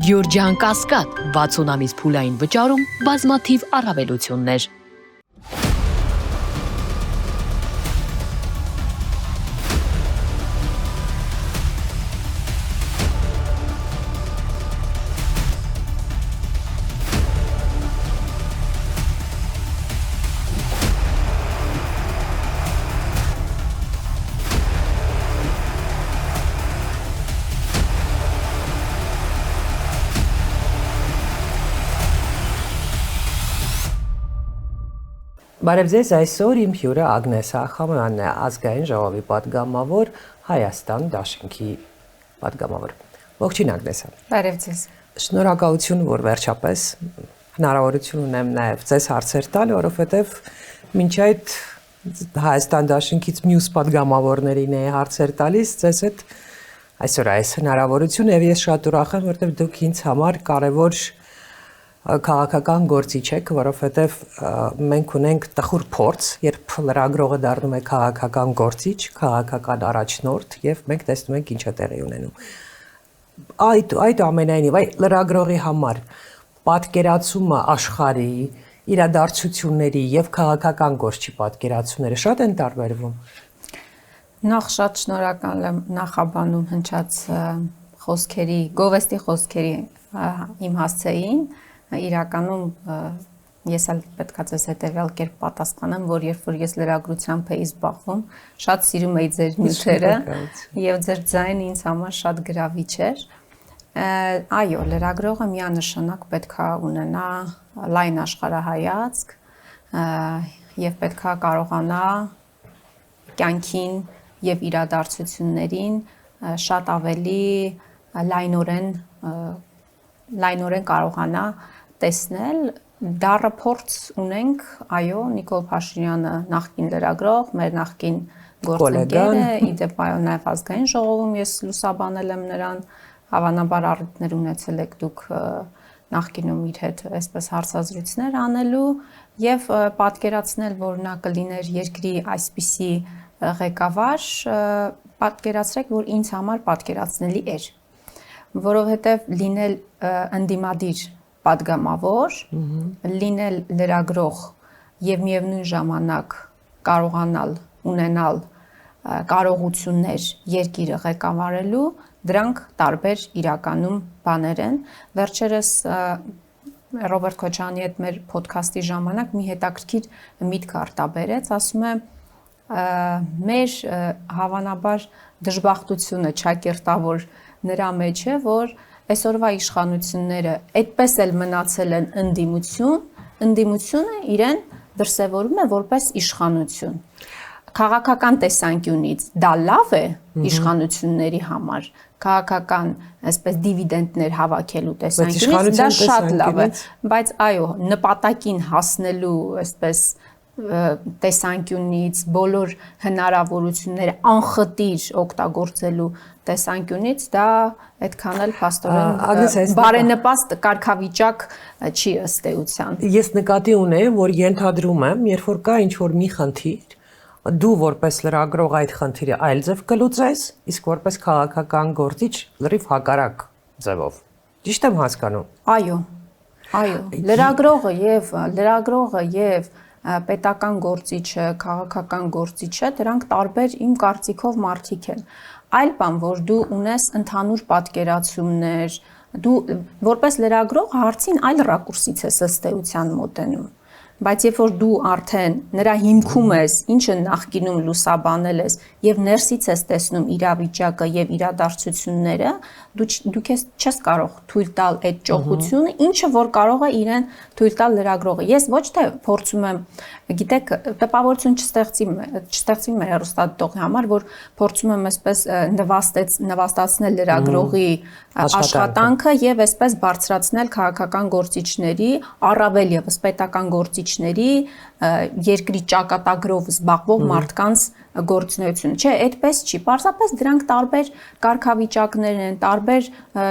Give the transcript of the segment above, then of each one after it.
Գյուրջան Կասկադ 60 ամիս փուլային վճարում բազմաթիվ առավելություններ։ Բարև ձեզ, այսօր իմ հյուրը Ագնես Ախամյանն է, ազգային ժողովի պատգամավոր, Հայաստան դաշինքի պատգամավոր։ Ողջույն Ագնես։ Բարև ձեզ։ Շնորհակալություն, որ վերջապես հնարավորություն ունեմ նաև ձեզ հարցեր տալ, որովհետև մինչ այդ Հայաստան դաշինքից մյուս պատգամավորներին էի հարցեր տալիս, ձեզ հետ այսօր այս հնարավորություն եւ ես շատ ուրախ եմ, որովհետև դուք ինձ համար կարևոր քաղաքական գործիչ եք, որովհետև մենք ունենք տխուր փորձ, երբ լրագրողը դառնում է քաղաքական գործիչ, քաղաքական առաջնորդ եւ մենք տեսնում ենք ինչ է տեղի ունենում։ Այդ ամենայնիվ լրագրողի համար պատկերացումը աշխարհի, իրադարձությունների եւ քաղաքական գործի պատկերացումները շատ են տարբերվում։ Նախ շատ շնորհակալ եմ նախաբանում հնչած խոսքերի, գովեստի խոսքերի իմ հասցեին։ Իրականում ես էլ պետքա ձեզ հետևյալ կերպ պատասխանեմ, որ երբ որ ես լրագրությամբ էի զբաղվում, շատ սիրում էի ձեր նյութերը եւ ձեր ձայնը ինձ համար շատ գրավիչ էր։ Այո, լրագրողը միանշանակ պետքա ունենա լայն աշխարհայացք եւ պետքա կարողանա կյանքին եւ իրադարձություններին շատ ավելի լայնորեն կարողանա տեսնել, դառը փորձ ունենք, այո, Նիկոլ Փաշինյանը նախկին լրագրող, մեր նախկին գործընկեր է, իդեպ այո, նաև ազգային ժողովում ես լուսաբանել եմ նրան, հավանաբար առիթներ ունեցել եք դուք նախկինում իր հետ այսպես հարցազրույցներ անելու եւ պատկերացնել, որ նա կլիներ երկրի այսպիսի ղեկավար, պատկերացրեք, որ ինձ համար պատկերացնելի էր, որովհետեւ լինել ընդդիմադիր պատգամավոր, լինել լրագրող եւ միևնույն ժամանակ կարողանալ ունենալ կարողություններ երկիրը ղեկավարելու, դրանք տարբեր իրականում բաներ են։ Վերջերս Ռոբերտ Քոչարյանի հետ մեր ոդքասթի ժամանակ մի հետաքրքիր միտք արտաբերեց, ասում է մեր հավանաբար դժբախտությունը ճակերտավոր նրա մեջ է, որ այսօրվա իշխանությունները այդպես էլ մնացել են ընդդիմությունը իրեն դրսևորում է որպես իշխանություն։ Քաղաքական տեսանկյունից դա լավ է իշխանությունների համար, քաղաքական այսպես դիվիդենդներ հավաքելու տեսանկյունից դա շատ լավ է, բայց այո, նպատակին հասնելու այսպես տեսանկյունից, բոլոր հնարավորությունները անխտիր օգտագործելու տեսանկյունից դա այդքան էլ փաստորեն բարենպաստ կարգավիճակ չի ըստ էության։ Ես նկատի ունեմ, որ ենթադրում եմ, երբ որ կա ինչ-որ մի խնդիր, դու որպես լրագրող այդ խնդիրը այլ ձև կլուծես, իսկ որպես քաղաքական գործիչ լրիվ հակառակ ձևով։ Ճիշտ եմ հասկանում։ Այո։ Լրագրողը եւ պետական գործիչը, քաղաքական գործիչը, դրանք տարբեր իմ կարծիքով մարդիկ են։ Այլ բան, որ դու ունես ընդհանուր պատկերացումներ, դու որպես լրագրող հարցին այլ ռակուրսից ես ըստ էության մոտենում։ Բայց երբ որ դու արդեն նրա հիմքում ես, ինչը նախկինում լուսաբանել ես եւ ներսից ես տեսնում իրավիճակը եւ իրադարձությունները, դուք չես կարող թույլ տալ այդ ճոխությունը, ինչը որ կարող է իրեն թույլ տալ լրագրողը։ Ես ոչ թե փորձում եմ, գիտեք, տպավորություն չստեղծի մեր հեռուստադիտողի համար, որ փորձում եմ այսպես նվաստացնել լրագրողի աշխատանքը եւ այսպես բարձրացնել քաղաքական գործիչների, առավել եւս պետական գործիչների, երկրի ճակատագրով զբաղվող մարդկանց գործունեությունը։ Չէ, այդպես չի։ Պարզապես դրանք տարբեր կարգավիճակներ են, տարբեր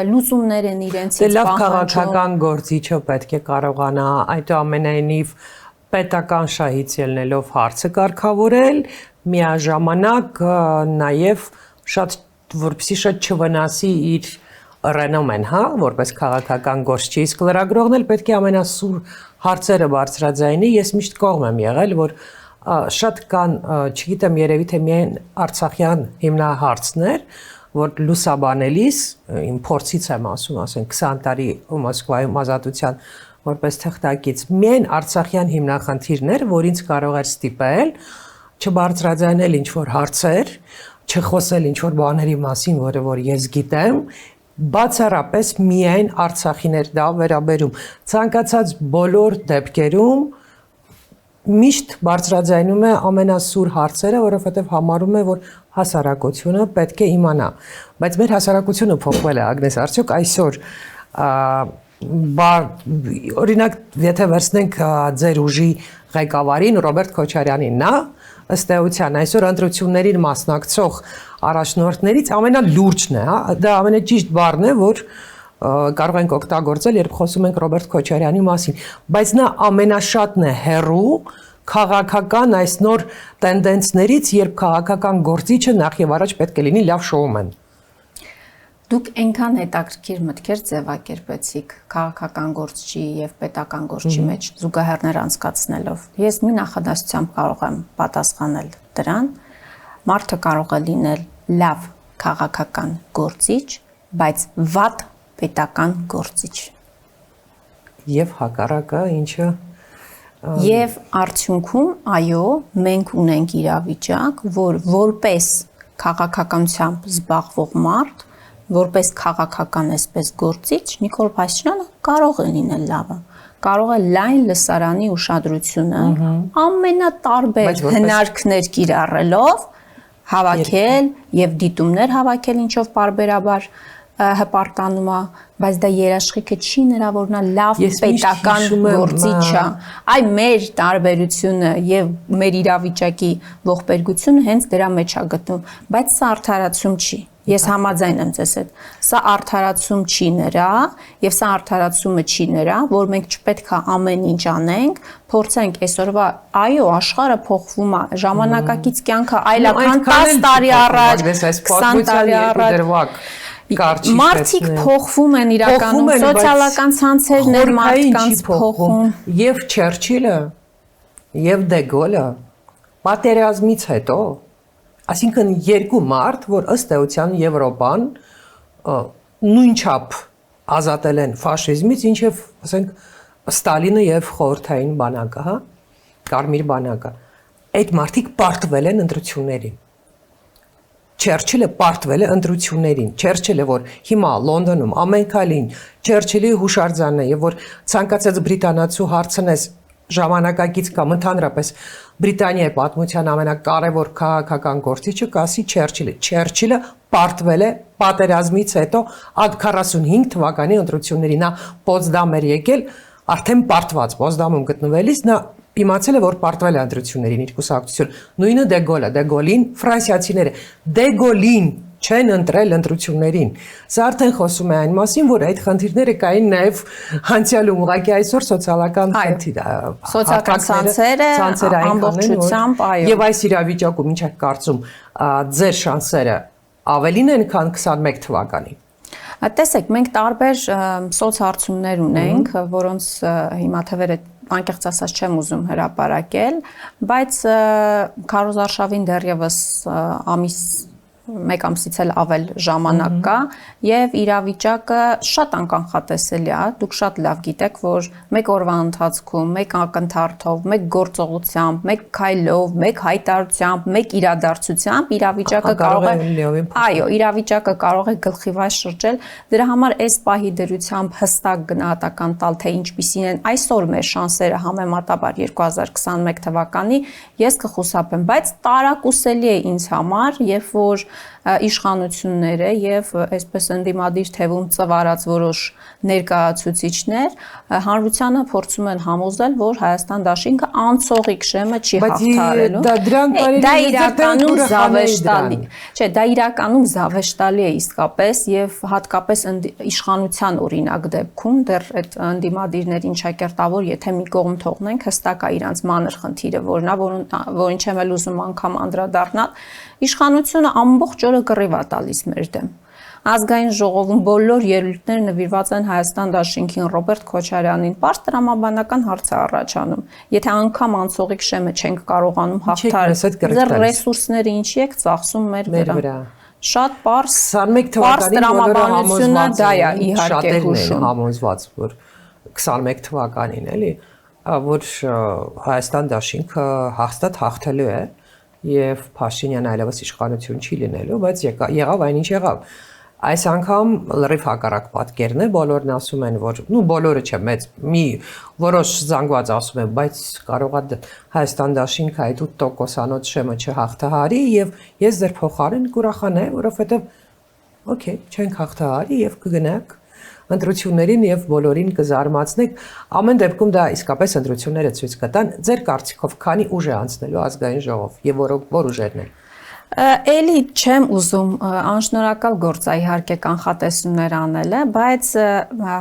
լուծումներ են իրենցից պահանջում։ Լավ քաղաքական գործիչը պետք է կարողանա այդուամենայնիվ պետական շահից ելնելով հարցը կարգավորել, միաժամանակ նաև որպեսզի շատ չվնասի իր ռենոմեն, հա, որպես քաղաքական գործ չի, իսկ լրագրողն էլ պետք է ամենասուր հարցերը բարձրաձայնի, ես միշտ կողմ եմ եղել, որ շատ կան, չգիտեմ, երևի թե միայն Արցախյան հիմնահարցներ, որ լուսաբանելիս, իմ փորձից եմ ասում, ասենք 20 տարի Մոսկվայում ազատության որպես թղթակից, միայն Արցախյան հիմնախնդիրներ, որ ինձ կարող էր ստիպել չբարձրաձայնել ինչ-որ հարցեր, չխոսել ինչ-որ բաների մասին, որը որ ես գիտեմ, բացառապես միայն Արցախին էր դա վերաբերում։ Ցանկացած բոլոր դեպքերում միշտ բարձրաձայնում է ամենասուր հարցերը, որովհետև համարում է, որ հասարակությունը պետք է իմանա։ Բայց մեր հասարակությունը փոխվել է, Ագնես, արդյոք այսօր օրինակ, եթե վերցնենք ձեր ուժի ղեկավարին Ռոբերտ Քոչարյանին, նա ըստ էության այսօր ընտրություններին մասնակցող առաջնորդներից ամենալուրջն է, հա, դա ամենաճիշտ բառն է, որ կարող ենք օգտագործել, երբ խոսում ենք Ռոբերտ Քոչարյանի մասին, բայց նա ամենաշատն է հեռու քաղաքական այս նոր տենդենսներից, երբ քաղաքական գործիչը նախ եւ առաջ պետք է լինի լավ շոումեն։ Դուք այնքան հետաքրքիր մտքեր ձևակերպեցիք քաղաքական գործչի եւ պետական գործչի մեջ զուգահեռներ անցկացնելով։ Ես մի նախադասությամբ կարող եմ պատասխանել դրան. մարդը կարող է լինել լավ քաղաքական գործիչ, բայց վատ պետական գործիչ։ Եվ հակառակը ինչը Եվ արդյունքում, այո, մենք ունենք իրավիճակ, որ որպես քաղաքականությամբ զբաղվող մարդ, որպես քաղաքական այսպես գործիչ, Նիկոլ Փաշինյանը կարող է լինել լավը, կարող է լայն լսարանի ուշադրությունը ամենատարբեր հնարքներ կիրառելով հավաքել եւ դիտումներ հավաքել, ինչով պարբերաբար հպարտանում է, բայց դա երաշխիքը չի նրա, որ նա լավ պետական գործիչ է։ Այ մեր տարբերությունը եւ մեր իրավիճակի ողբերգությունը հենց դրա մեջ է գտնվում, բայց սա արդարացում չի։ Ես համաձայն եմ ձեզ հետ։ Սա արդարացում չի նրա, եւ սա արդարացումը չի նրա, որ մենք չպետք է ամեն ինչ անենք, փորձենք այսօրվա, այո, աշխարհը փոխվում է, ժամանակակից կյանքը այլական 10 տարի առաջ, 20 տարի առաջ Մարդիկ փոխվում են իրականում, սոցիալական ցանցերն են մարդկանց փոխում։ Եվ Չերչիլը, եւ Դեգոլը պատերազմից հետո, այսինքն երկու մարդ, որ ըստ էության Եվրոպան նույնչափ ազատել են ֆաշիզմից, ինչև, ասենք, Ստալինը եւ խորհրդային բանակը, հա, Կարմիր բանակը։ Այդ մարդիկ պարտվել են ընտրություններին։ Չերչիլը պարտվել է ընտրություններին, Չերչիլը, որ հիմա Լոնդոնում ամեն քայլին Չերչիլի հուշարձանն է, եւ որ ցանկացած բրիտանացու հարցնես ժամանակակից կամ ընդհանրապես Բրիտանիայի պատմության ամենակարևոր քաղաքական գործիչը կասի Չերչիլը։ Չերչիլը պարտվել է պատերազմից հետո ad 45 թվականի ընտրություններին, նա Պոտսդամ էր եկել, արդեն պարտված Պոտսդամում գտնվելիս նա իմացել է, որ պարտվել է ընտրություններին իր կուսակցություն։ Նույնը Դեգոլը, Դեգոլին ֆրանսիացիները, Դեգոլին չեն ընտրել ընտրություններին։ Սա արդեն խոսում է այն մասին, որ այդ խնդիրները կային նաև անցյալում, ուղղակի այսօր սոցիալական սոցիալական ցանցերը ամբողջությամբ, այո։ Եվ այս իրավիճակում ինչ եք կարծում, ձեր շանսերը ավելին են, քան 21 թվականին։ Տեսեք, մենք տարբեր սոցհարցումներ ունենք, որոնց հիմա թվերը անկեղծ ասած չեմ ուզում հրապարակել, բայց Քարոզ Արշավին դեռևս մեկ ամսից էլ ավել ժամանակ կա եւ իրավիճակը շատ անկանխատեսելի է, դուք շատ լավ գիտեք, որ մեկ օրվա ընթացքում, մեկ ակնթարթով, մեկ գործողությամբ, մեկ քայլով, մեկ հայտարարությամբ, մեկ իրադարձությամբ իրավիճակը կարող է, այո, իրավիճակը կարող է գլխիվայր շրջել, դրա համար այս պահի դրությամբ հստակ գնահատական տալ, թե ինչպիսին են այսօր մեր շանսերը համեմատաբար 2021 թվականի, ես կխուսափեմ, բայց տարակուսելի է ինձ համար, երբ որ իշխանությունները եւ այսպես ընդդիմադիր թևում ծվարած որոշ ներկայացուցիչներ հանրությանը փորձում են համոզել, որ Հայաստան դաշինքը անցողիկ շեմը չի հաղթարելու։ Դա իրականում զավեշտալի։ Չէ, դա իրականում զավեշտալի է իսկապես եւ հատկապես իշխանության օրինակ դեպքում դեռ այդ ընդդիմադիրներին չակերտավոր, եթե մի կողմ թողնենք, հստակ է իրանց մանր խնդիրը, որն է, որին չեմ էլ ուզում անգամ անդրադառնալ, իշխանությունը ամբողջ օրը կռիվ է տալիս մեր դեմ։ ազգային ժողովում բոլոր ելույթները նվիրված են Հայաստան դաշինքին Ռոբերտ Քոչարյանին, պարզ տրամաբանական հարց է առաջանում։ Եթե անգամ անցողիկ շեմը չենք կարողանում հաղթահարել, ձեր ռեսուրսները ինչի եք ծախսում մեր վրա։ Շատ պարզ 21 թվականին դա է իհարկե հուշում համոզված, որ 21 թվականին էլի, որ Հայաստան դաշինքը հաստատ հաղթելու է եւ Փաշինյանը այլևս իշխանություն չի լինելու, բայց եղավ այնինչ եղավ։ Այս անգամ լրիվ հակառակ պատկերն է, բոլորն ասում են, որ բոլորը չէ, մեծ մի որոշ զանգված ասում են, բայց կարող է Հայաստան դաշինքը այդ 8%-անոց շեմը չհաղթահարի եւ ես ձեր փոխարեն կուրախանայի, որովհետեւ օքեյ, չենք հաղթահարի եւ կգնանք ընտրություններին եւ բոլորին կզարմացնեք։ Ամեն դեպքում դա իսկապես ընտրությունները ցույց կտան, ձեր կարծիքով քանի ուժ է անցնելու ազգային ժողով եւ որ ուժերն են։ Էլի չեմ ուզում անշնորհակալ գործ է իհարկե կանխատեսումներ անելը, բայց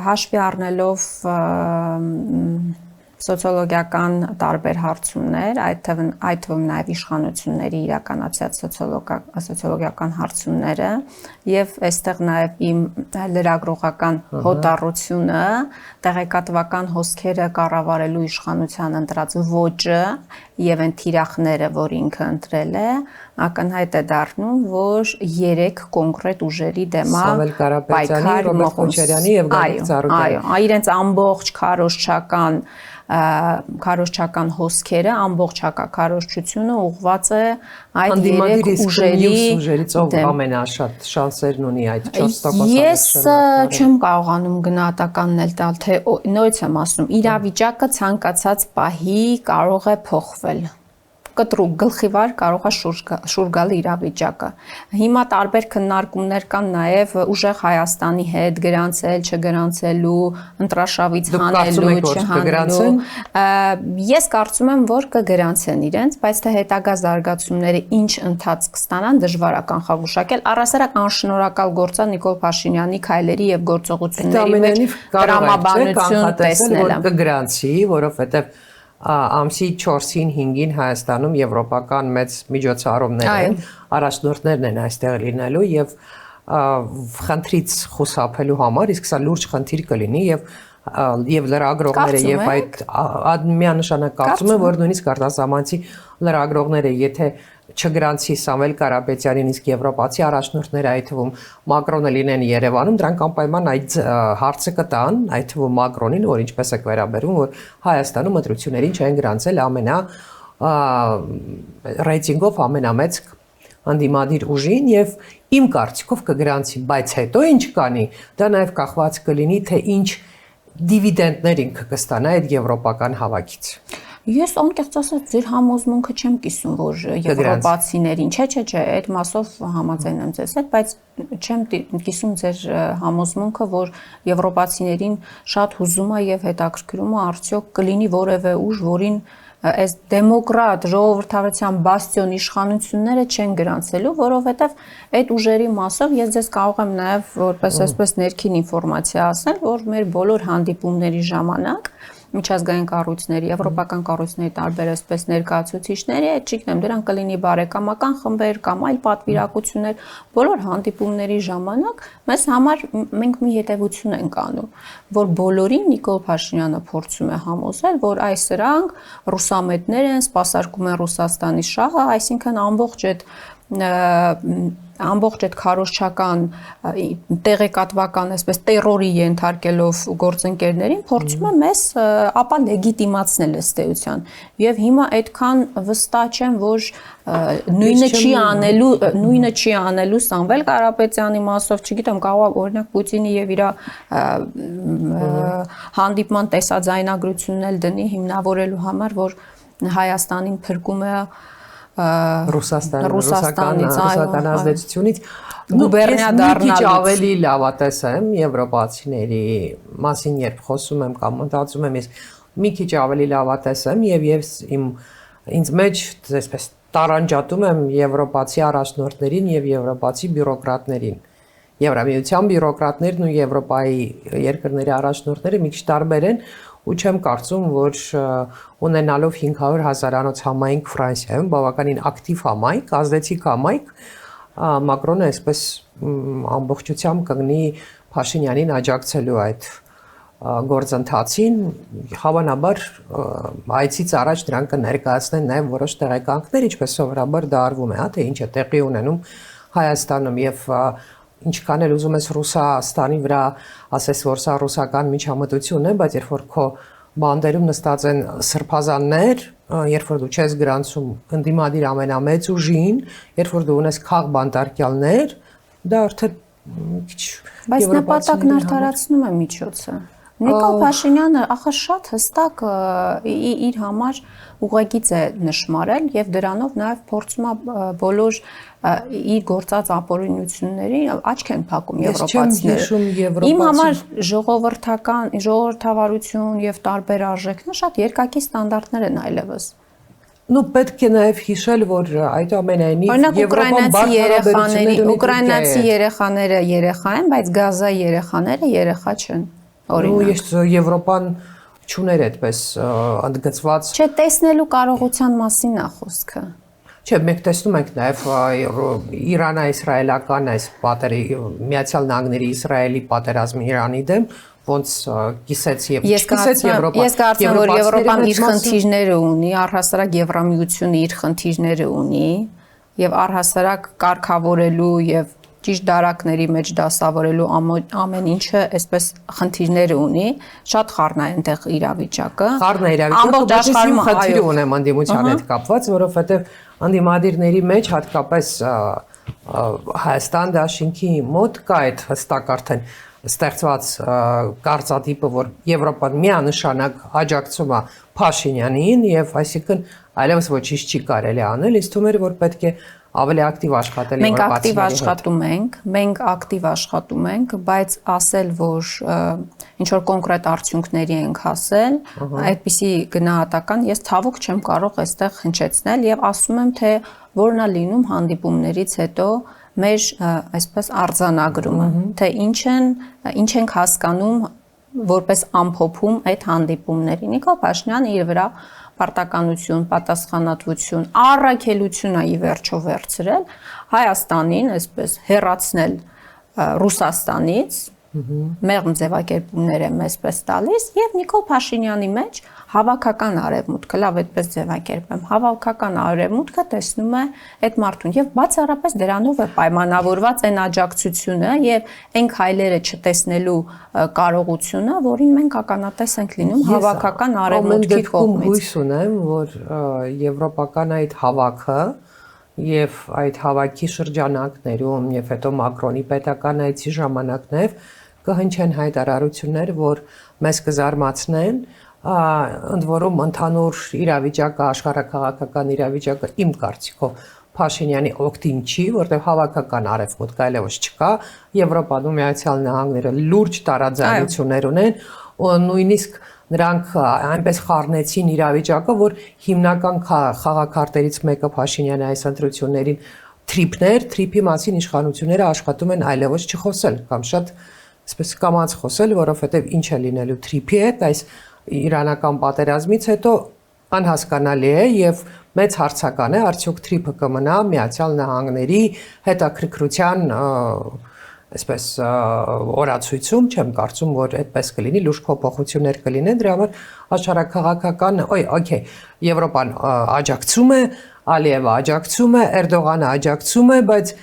հաշվի առնելով սոցիոլոգիական տարբեր հարցումներ, այդ թվում նաև իշխանությունների իրականացած սոցիոլոգիական հարցումները եւ այստեղ նաև իմ լրագրողական հոտառությունը, տեղեկատվական հոսքերը կառավարելու իշխանության ընտրած ոճը եւ այն թիրախները, որ ինքը ընտրել է, ակնհայտ է դառնում, որ 3 կոնկրետ ուժերի դեմ է Սամվել Կարապետյանի, Ռոբերտ Քոչարյանի եւ Գագիկ Ծառուկյանի։ Այո, իրենց ամբողջ քարոզչական հոսքերը, ամբողջ հակաքարոզչությունը ուղղված է այդ 3 ուժերից ով ամենաշատ շանսերն ունի այդ 4%-ը։ Ես չեմ կարողանում գնահատականներ տալ, թե նորից եմ ասում, իրավիճակը ցանկացած պահի կարող է փոխվել։ Կտրուկ գլխիվար կարող է շուռ գալ իրավիճակը։ Հիմա տարբեր քննարկումներ կան նաև ուժեղ Հայաստանի հետ գրանցել, չգրանցելու, ընտրաշավից հանելու, չհանելու։ Ես կարծում եմ, որ կգրանցեն իրենց, բայց թե հետագա զարգացումները ինչ ընթացք կստանան, դժվար է կանխագուշակել։ Առասարակ անշնորհակալ գործ է Նիկոլ Փաշինյանի քայլերի եւ գործողությունների մեջ տրամաբանություն տեսնելը։ Կգրանցի, որովհետեւ ամսի 4-ին 5-ին Հայաստանում եվրոպական մեծ միջոցառումներ են, առաջնորդներն են այստեղ լինելու եւ խնդրից խուսափելու համար, իսկ սա լուրջ խնդիր կլինի եւ լրագրողները եւ այդ միանշանակ կարծում եմ, որ նույնիսկ արտասահմանցի լրագրողները, եթե չգրանցի Սամվել Կարապետյանին, իսկ եվրոպացի առաջնորդները, այդ թվում Մակրոնը լինեն Երևանում, դրանք անպայման այդ հարցը կտան, այդ թվում Մակրոնին, որ ինչպես է վերաբերում, որ Հայաստանում ընտրություններին չեն գրանցել ռեյտինգով ամենամեծ անդիմադիր ուժին եւ իմ կարծիքով կգրանցի, բայց հետո ինչ կանի, դա նաեւ կախված կլինի, թե ինչ դիվիդենդներ ինքը կստանա այդ եվրոպական հավաքից։ Ես անկեղծ ասած ձեր համոզմունքը չեմ կիսում, որ եվրոպացիներին, չէ, այդ մասով համաձայն եմ ձեզ հետ, բայց չեմ կիսում ձեր համոզմունքը, որ եվրոպացիներին շատ հուզում է եւ հետաքրքրում է արդյոք կլինի որևէ ուժ, որին այս դեմոկրատ ժողովրդավարության բաստիոն իշխանությունները չեն գրանցելու, որովհետև այդ ուժերի մասով ես ձեզ կարող եմ նաև որպես այսպես ներքին ինֆորմացիա ասել, որ մեր բոլոր հանդիպումների ժամանակ միջազգային կառույցների, եվրոպական կառույցների տարբեր այսպես ներկայացուցիչների, չգիտեմ, դրանք կլինի բարեկամական խմբեր կամ այլ պատվիրակություններ, բոլոր հանդիպումների ժամանակ մեզ համար մենք մի հետևություն ենք անում, որ բոլորին Նիկոլ Փաշինյանը փորձում է համոզել, որ այս սրանք ռուսամետներ են, սպասարկում են Ռուսաստանի շահը, այսինքն ամբողջ այդ քարոզչական տեղեկատվական այսպես տերորի ենթարկելով գործընկերներին փորձում է մեզ ապա լեգիտիմացնել ըստ էության եւ հիմա այդքան վստահ չեմ որ նույնը չի անելու Սամվել Կարապետյանի մասով չգիտեմ կարող է օրինակ Պուտինի եւ իր հանդիպման տեսաձայնագրությունն էլ դնի հիմնավորելու համար որ Հայաստանին փրկում է Ռուսաստանից ազդեցությունից գուբերնիա դառնալուց քիչ ավելի լավատես եմ եվրոպացիների մասին երբ խոսում եմ կամ մտածում եմ ես մի քիչ ավելի լավատես եմ եւ ինձ մեջ այսպես տարանջատում եմ եվրոպացի առաջնորդներին եւ եվրոպացի բյուրոկրատներին Եվրամիության բյուրոկրատներն ու Եվրոպայի երկրների առաջնորդները մի քիչ տարբեր են ու չեմ կարծում, որ ունենալով 500,000-անոց համայնք Ֆրանսիայում, բավականին ակտիվ համայնք, ազդեցիկ համայնք, Մակրոնը այսպես ամբողջությամբ կգնի Փաշինյանին աջակցելու այդ գործընթացին, հավանաբար այցից առաջ դրանք կներկայացնեն նաև որոշ տեղեկանքներ, ինչպես սովորաբար դա արվում է, հա, թե ինչ է տեղի ունենում Հայաստանում եւ ինչքան էլ ուզում ես Ռուսաստանի վրա ասես, որ սա ռուսական միջամտություն է, բայց երբ որ քո բանդերում նստած են սրբազաններ, երբ որ դու չես գրանցում ընդդիմադիր ամենամեծ ուժին, երբ որ դու ունես քաղ բանտարկյալներ, դա արդեն քիչ բայց նպատակն արդարացնում է միջոցը։ Նիկոլ Փաշինյանը ախր շատ հստակ իր համար ուղղագիծ է նշмарել եւ դրանով նաեւ փորձում է բոլոր իր գործած ապօրինությունների աչք են փակում եվրոպացիները։ Իմ համար ժողովրդավարություն եւ տարբեր արժեքներ շատ երկակի ստանդարտներ են այլևս։ Ну պետք է նաև հիշել, որ այդ ամենայնիվ Եվրոպան ուկրաինացի երեխաները երեխա են, բայց Գազայի երեխաները երեխա չեն։ Օրինակ Եվրոպան չուներ այդպես ընդգծված։ Չէ, տեսնելու կարողության մասին է խոսքը։ Չէ, մենք տեսնում ենք նաև Իրано-իսրայելական այս պատերի Միացյալ Նահանգների Իսրայելի պատերազմի Իրանի դեմ ոնց կիսեց եւ չկիսեց Եվրոպան։ Ես կարծում եմ, որ Եվրոպան իր խնդիրները ունի, առհասարակ Եվրամիությունը իր խնդիրները ունի եւ առհասարակ կարգավորելու եւ ճիշտ դարակների մեջ դասավորելու ամեն ինչը այսպես խնդիրներ ունի, շատ խառն է այնտեղ իրավիճակը։ Խառն է իրավիճակը, բայց ես խնդիր ունեմ անդիմության հետ կապված, որովհետեւ անդիմադիրների մեջ հատկապես Հայաստան դաշինքի մոտ կա այդ հստակ արդեն ստեղծված կարծատիպը, որ Եվրոպան միանշանակ աջակցում է Փաշինյանին եւ այսինքն այլևս ոչինչ չի կարելի անել, իսկ թվում էր որ պետք է ավելի ակտիվ աշխատել Մենք ակտիվ աշխատում ենք, բայց ասել, որ ինչ որ կոնկրետ արդյունքների ենք հասել, այդպիսի գնահատական ես ցավոք չեմ կարող այստեղ հնչեցնել եւ ասում եմ, թե որն է լինում հանդիպումներից հետո մեր այսպես արձանագրումը, թե ինչ ենք հասկանում որպես ամփոփում այդ հանդիպումների։ Նիկոլ Փաշինյանը իր վրա պարտականություն, պատասխանատվություն, առաքելություն է ի վերջո վերցրել Հայաստանին, այսպես հեռացնել Ռուսաստանից, մեղմ ձևակերպումներ եմ այսպես տալիս եւ Նիկոլ Փաշինյանի մեջ հավաքական արևմուտքը, լավ այդպես ձևակերպեմ, հավաքական արևմուտքը տեսնում է այդ մարդուն եւ բացառապես դրանով է պայմանավորված այն աջակցությունը եւ այն քայլերը չտեսնելու կարողությունը, որին մենք ականատես ենք լինում հավաքական արևմուտքի կողմից։ Հույս ունեմ, որ եվրոպական այդ հավաքը եւ այդ հավաքի շրջանակներում եւ հետո Մակրոնի պետական այցի ժամանակներ կհնչեն հայտարարություններ, որ մեզ կզարմացնեն, ընդ որում ընդհանուր իրավիճակը, աշխարհաքաղաքական իրավիճակը իմ կարծիքով Փաշինյանի օգտին չի, որտեղ հավաքական արևմուտք այլևս չկա, Եվրոպան ու Միացյալ Նահանգները լուրջ տարաձայնություններ ունեն, ու նույնիսկ նրանք այնպես խառնեցին իրավիճակը, որ հիմնական խաղաքարտերից մեկը Փաշինյանի այս ընտրություններին թրիփի մասին իշխանությունները աշխատում են այլևս չխոսել կամ շատ այսպես կամաց խոսել, որովհետև ինչ է լինելու թրիփի հետ, այս իրանական պատերազմից հետո անհասկանալի է եւ մեծ հարցական է, արդյոք թրիփը կմնա Միացյալ Նահանգների հետաքրքրության այսպես օրացույցում, չեմ կարծում, որ այդպես կլինի, լուրջ փոփոխություններ կլինեն, դրա համար աշխարհաքաղաքական, Եվրոպան աջակցում է, Ալիևը աջակցում է, Էրդողանը աջակցում է, բայց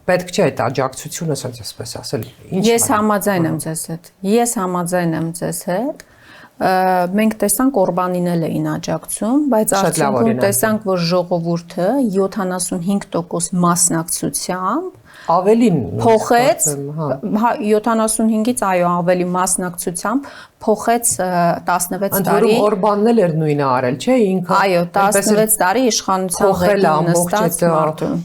պետք չէ այդ աջակցությունը, ասես ասել, ինչ։ Ես համաձայն եմ ձեզ հետ։ Մենք տեսանք Օրբանին էին աջակցում, բայց արդյունքում տեսանք, որ ժողովուրդը 75% մասնակցությամբ ավելին փոխեց 75-ից ավելի մասնակցությամբ փոխեց 16 տարի Օրբանն էլ էր նույնը արել, չէ, ինքը այո 16 տարի իշխանության ղեկին նստած մարդուն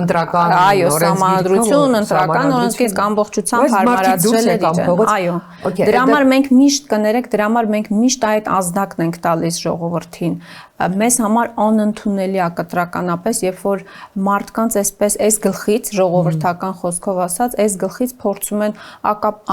ընտրական սահմանադրություն ընտրական օրենսգիր ամբողջությամբ հարմարացրել էր իրեն այո դրա համար մենք միշտ կներեք դրա համար մենք միշտ այդ ազդակն ենք տալիս ժողովրդին մեզ համար անընդունելի է կտրականապես, երբ որ մարդկանց այս գլխից ժողովրդական խոսքով ասած, այս գլխից փորձում են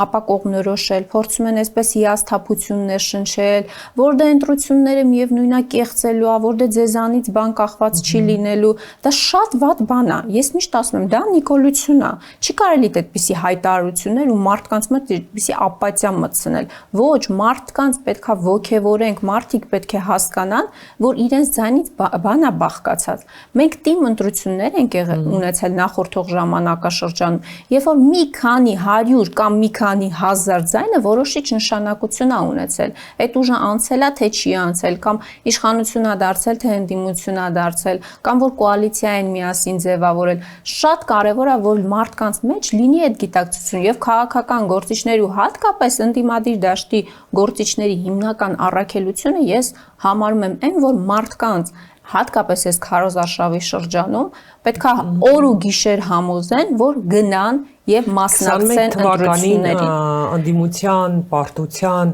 ապակողմնորոշել, փորձում են այսպես հիասթափություններ շնչել, որ դե ընտրությունները միևնույնն է կեղծելու է, որ դե ձեզանից բան կախված չի լինելու, դա շատ վատ բան է։ Ես միշտ ասում եմ, դա նիկոլություն է։ Չի կարելի այդպիսի հայտարարություններ ու մարդկանց մոտ այդպիսի ապաթիա մտցնել։ Ոչ, մարդկանց պետքա ոգևորենք, մարդիկ պետք է հասկանան, որ իրենց ձայնից բան է բաղկացած։ Մենք թիմ ընտրություններ ենք ունեցել նախորդող ժամանակաշրջանում, երբ որ մի քանի 100 կամ մի քանի 1000 ձայնը որոշիչ նշանակություն է ունեցել։ Այդ ուժը անցել է, թե չի անցել, կամ իշխանություն է դարձել, թե ընդդիմություն է դարձել, կամ որ կոալիցիա են միասին ձևավորել։ Շատ կարևոր է, որ մարդկանց մեջ լինի այդ գիտակցություն եւ քաղաքական գործիչների ու հատկապես ընդդիմադիր դաշտի գործիչների հիմնական առաքելությունը ես համարում եմ այն, որ մարդկանց հատկապես այս քարոզարշավի շրջանում պետքա օր ու գիշեր համոզեն, որ գնան եւ մասնակցեն ընտրություններին։ Ընդդիմության, պարտության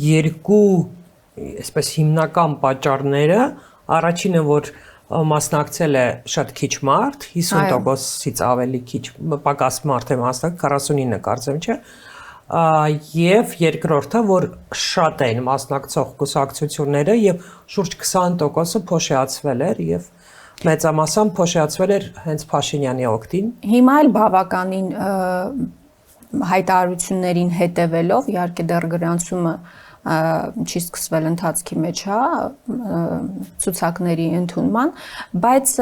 երկու այսպես հիմնական պատճառները, առաջինը որ մասնակցել է շատ քիչ մարդ, 50%-ից ավելի քիչ, պակաս մարդ է մասնակցել, 49 կարծեմ չէ, եւ երկրորդը, որ շատ են մասնակցող կուսակցությունները եւ շուրջ 20%-ը փոշիացվել էր եւ մեծամասամբ փոշիացվել էր հենց Փաշինյանի օգտին։ Հիմա էլ բավականին հայտարարություններին հետևելով, իհարկե դեռ գրանցումը չի սկսվել ընթացքի մեջ, հա, ցուցակների ընդունման, բայց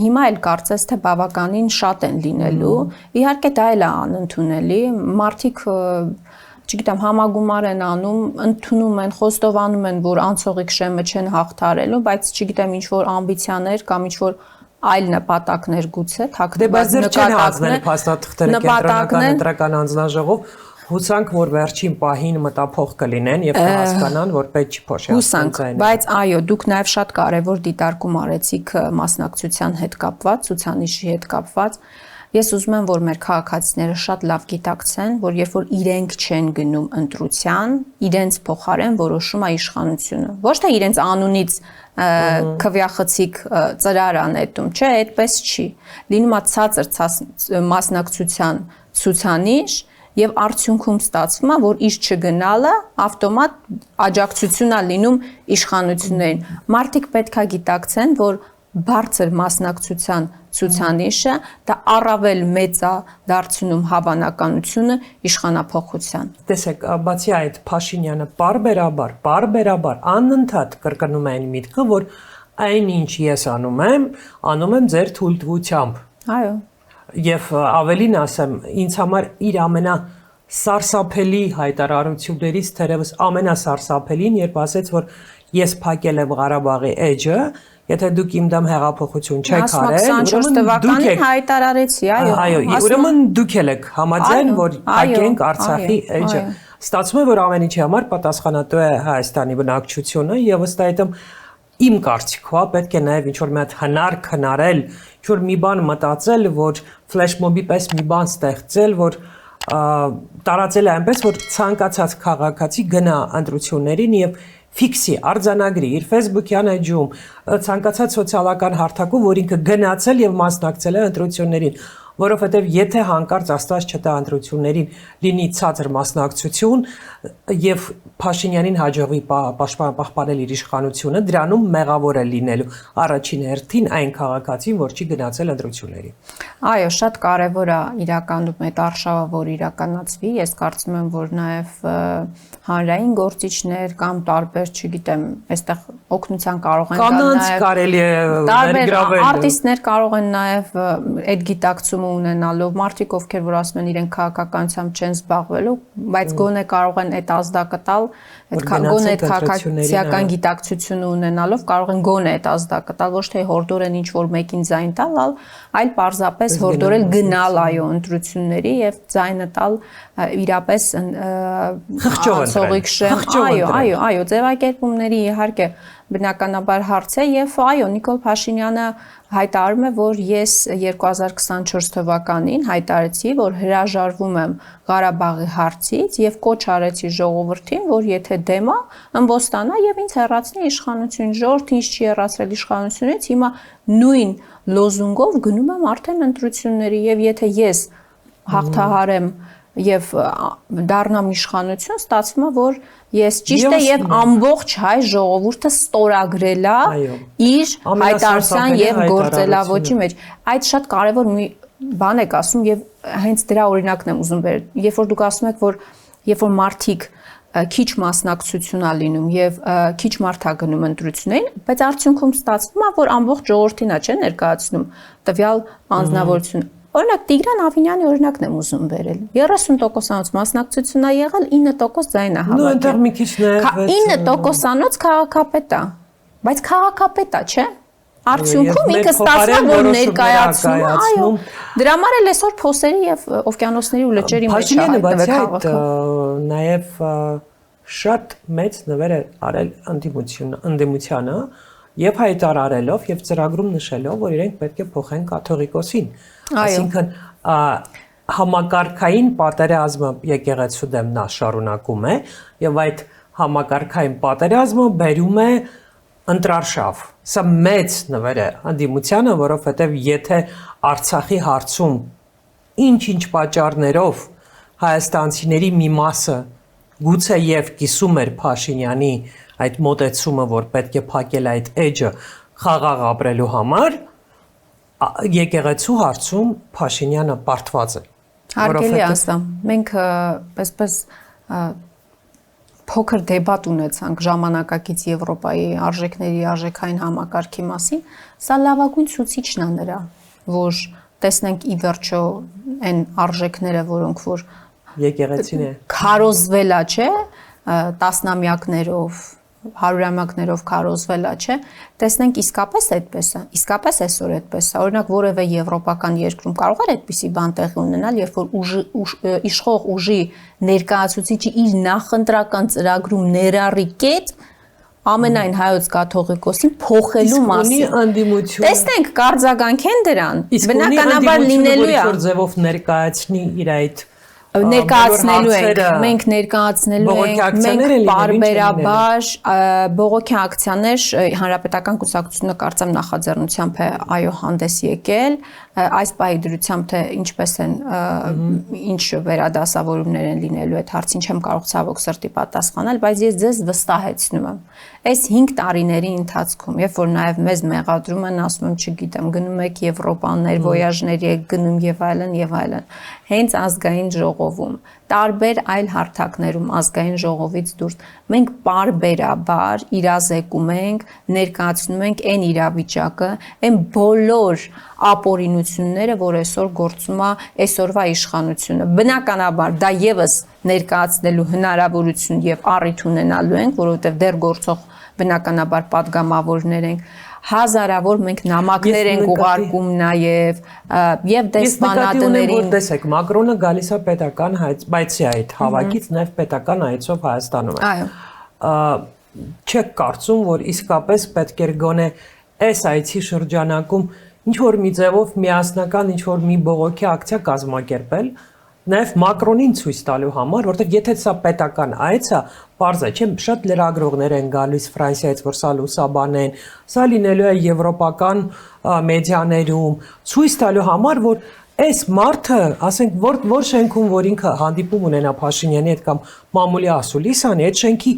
հիմա էլ կարծես թե բավականին շատ են լինելու։ Իհարկե դա էլ է անընդունելի, մարդիկ չգիտեմ, համագումար են անում, ընդունում են, խոստովանում են, որ անցողիկ շեմը չեն հաղթարելու, բայց չգիտեմ ինչ որ ամբիցիաներ կամ ինչ որ այլ նպատակներ գուցե թաքնված նպատակներ ընտրական անձնաժողով հուսանք, որ վերջին պահին մտափող կլինեն եւ կհասկանան, որ պետք չի փոշիացնել ձայները։ Բայց այո, դուք նաեւ շատ կարեւոր դիտարկում արեցիք մասնակցության հետ կապված, ցուցանիշի հետ կապված։ Ես ուզում եմ, որ մեր քաղաքացիները շատ լավ գիտակցեն, որ երբ որ իրենք չեն գնում ընտրության, իրենց փոխարեն որոշում է իշխանությունը։ Ոչ թե իրենց անունից քվյախցիկ ծրար անետում, չէ, այդպես չի։ Լինում է ցածր մասնակցության ցուցանիշ եւ արդյունքում ստացվում է, որ իր չգնալը ավտոմատ աջակցություն է լինում իշխանություններին։ Մարդիկ պետքա գիտակցեն, որ բարձր մասնակցության ցուցանիշը դա առավել մեծ է դարձնում հավանականությունը իշխանափոխության։ Տեսեք, բացի այդ Փաշինյանը բարբերաբար անընդհատ կրկնում է այն միտքը, որ այնինչ ես անում եմ ձեր թույլտվությամբ։ Այո։ Եվ ավելին ասեմ, ինձ համար իր ամենասարսափելի հայտարարություններից թերևս ամենասարսափելին, երբ ասեց, որ ես փակել եմ Ղարաբաղի էջը, եթե դուք իմ դեմ հեղափոխություն չեք արել, ուրեմն հայտարարեցի, այո, ուրեմն դուք եք համաձայն, որ փակենք Արցախի էջը։ Ստացվում է, որ ամեն ինչի համար պատասխանատու է Հայաստանի բնակչությունը եւ ըստ այդմ իմ կարծիքով պետք է նաև ինչ-որ մի հատ հնար քնարել, ինչ-որ մի բան մտածել, որ ֆլեշմոբի պես մի բան ստեղծել, որ տարածել է այնպես, որ ցանկացած քաղաքացի գնա ընտրություններին եւ ֆիքսի, արձանագրի իր Facebook-յան էջում, ցանկացած սոցիալական հարթակում, որ ինքը գնացել եւ մասնակցել է ընտրություններին, որովհետեւ եթե հանկարծ Աստված չտա ընտրություններին լինի ցածր մասնակցություն եւ Փաշինյանին հաջողվի պահպանել իր իշխանությունը, դրանում մեղավոր է լինելու առաջին հերթին այն քաղաքացին, որ չի գնացել ընտրություններին։ Այո, շատ կարևոր է իրականում այդ արշավը, որ իրականացվի։ Ես կարծում եմ, որ նաև հանրային գործիչներ կամ տարբեր, չգիտեմ, այստեղ օգնության կարող են գալ նաև կարելի է ներգրավել։ Արտիստներ կարող են նաև այդ գիտակցումը ունենալով, մարդիկ ովքեր որ ասում են իրենք քաղաքականությամբ չեն զբաղվելու, բայց գոնե կարող են այդ ազդակը տալ, այդ գոնե այդ քաղաքացիական գիտակցությունը ունենալով կարող են գոնե այդ ազդակը տալ, ոչ թե հորդորեն ինչ որ մեկին ձայն տալ, այլ պարզապես հորդորել գնալ այո ընտրությունների եւ ձայնը տալ իրապես անցողիկ շեմ, այո, ձևակերպումների իհարկե բնականաբար հարց է եւ այո, Նիկոլ Փաշինյանը հայտարարում է, որ ես 2024 թվականին հայտարարեցի, որ հրաժարվում եմ Ղարաբաղի հարցից եւ կոչ արեցի ժողովրդին, որ եթե դեմ է, ըմբոստանա եւ ինձ հեռացնի իշխանություն, ժողովուրդը ինձ չի հեռացրել իշխանությունից, հիմա նույն լոզունգով գնում եմ արդեն ընտրությունների եւ եթե ես հաղթահարեմ եւ դառնամ իշխանություն, ստացվում է, որ ես ճիշտ է եւ ամբողջ հայ ժողովուրդը ստորագրել է իր հայտարարության եւ գործելավոճի մեջ։ Այդ շատ կարեւոր մի բան եք ասում եւ հենց դրա օրինակն եմ ուզում բերել։ Երբ որ դուք ասում եք, որ երբ որ մարդիկ քիչ մասնակցություն ա լինում եւ քիչ մարդ ա գնում ընտրություններին, բայց արդյունքում ստացվում է, որ ամբողջ ժողովրդին ա չէ ներկայացնում տվյալ անձնավորություն։ Օրինակ Տիգրան Ավինյանի օրինակն եմ ուզում բերել։ 30%-անոց մասնակցություն ա եղել, 9% ձայն ա հավաքել։ Նու այնտեղ մի քիչ նաև 9%-անոց քաղաքապետ ա, բայց քաղաքապետ ա, չէ՞։ Արդյունքում ինքը ստացվում որ ներկայացնում, այո։ Դրա համար էլ այսօր փոսերի եւ օվկիանոսների ու լճերի մեջ ա հայտնվել քաղաքը։ Նաև շատ մեծ նվեր է արել ընդդիմությանը եւ հայտարարելով եւ ծրագրում նշելով, որ իրենք պետք է փոխեն կաթողիկոսին։ Այսինքն համակարգային պատերազմը եկեղեցու դեմ նա շարունակում է եւ այդ համակարգային պատերազմը բերում է ընտրարշավ։ Սա մեծ նվեր է ընդդիմությանը, որովհետեւ եթե Արցախի հարցում ինչ-ինչ պատճառներով հայաստանցիների մի մասը գուցե եւ կիսում էր Փաշինյանի այդ մոտեցումը, որ պետք է փակել այդ էջը խաղաղ ապրելու համար, եկեղեցու հարցում Փաշինյանը պարտված է։ Հարգելի ասամ, մենք այսպես փոքր դեբատ ունեցանք ժամանակակից Եվրոպայի արժեքների արժեքային համակարգի մասին, սա լավագույն ցուցիչն է նրա, որ տեսնենք ի վերջո այն արժեքները, որոնք որ եկեղեցին է քարոզվել է, չէ, տասնամյակներով, հարյուրամյակներով քարոզվել է, չէ, տեսնենք իսկապես այդպես է, իսկապես այսօր այդպես է։ Օրինակ որևէ եվրոպական երկրում կարող է այդպիսի բան տեղի ունենալ, երբ որ իշխող ուժի ներկայացուցիչը իր նախընտրական ծրագրում ներառի կետ ամենայն հայոց կաթողիկոսին փոխելու մասին։ Տեսնենք կարձագանքեն դրան, բնականաբար լինելու է։ Որ ձևով ներկայացնի իր այդ ներկայացնելու ենք, մենք ներկայացնելու ենք, մենք բարբերաբար բողոքի ակցիաներ հանրապետական կուսակցությունը կարծեմ նախաձեռնությամբ է այո հանդես եկել, այս պահի դրությամբ թե ինչպես են ինչ վերադասավորումներ են լինելու այդ հարցին չեմ կարող ցավոք սրտի պատասխանել, բայց ես ձեզ վստահեցնում եմ, այս 5 տարիների ընթացքում, երբ որ նաև մեզ մեղադրում են, ասում եմ, չգիտեմ, գնում եք Եվրոպաներ, ոյաժների եք գնում եւ այլն, հենց ազգային ժողովում, տարբեր այլ հարթակներում ազգային ժողովից դուրս մենք բարբերաբար իրազեկում ենք, ներկայացնում ենք այն իրավիճակը, այն բոլոր ապօրինությունները, որ այսօր գործում է այսօրվա իշխանությունը։ Բնականաբար դա եւս ներկայացնելու հնարավորություն եւ առիթ ունենալու ենք, որովհետեւ դեռ գործող բնականաբար падգամավորներ ենք, հազարավոր մենք նամակներ ենք ուղարկում եւ դեսպանատներին։ Տեսեք, Մակրոնը գալիս է պետական բայցի այդ հավաքից նաեւ պետական այցով Հայաստանում է։ Այո։ Չեք կարծում, որ իսկապես պետք էր գոնե այս այցի շրջանակում ինչ որ մի ձևով միասնական ինչ որ մի բողոքի ակցիա կազմակերպել, նաև Մակրոնին ցույց տալու համար, որտեղ եթե սա պետական այց է, պարզ է, չէ՞, շատ լրագրողներ են գալիս Ֆրանսիայից, որ սա լուսաբան են, սա լինելու է եվրոպական մեդիաներում, ցույց տալու համար, որ այս մարդը, ասենք, որ շենքում, որ ինքը հանդիպում ունենա Փաշինյանի հետ կամ մամուլի ասուլիսանի, այդ շենքի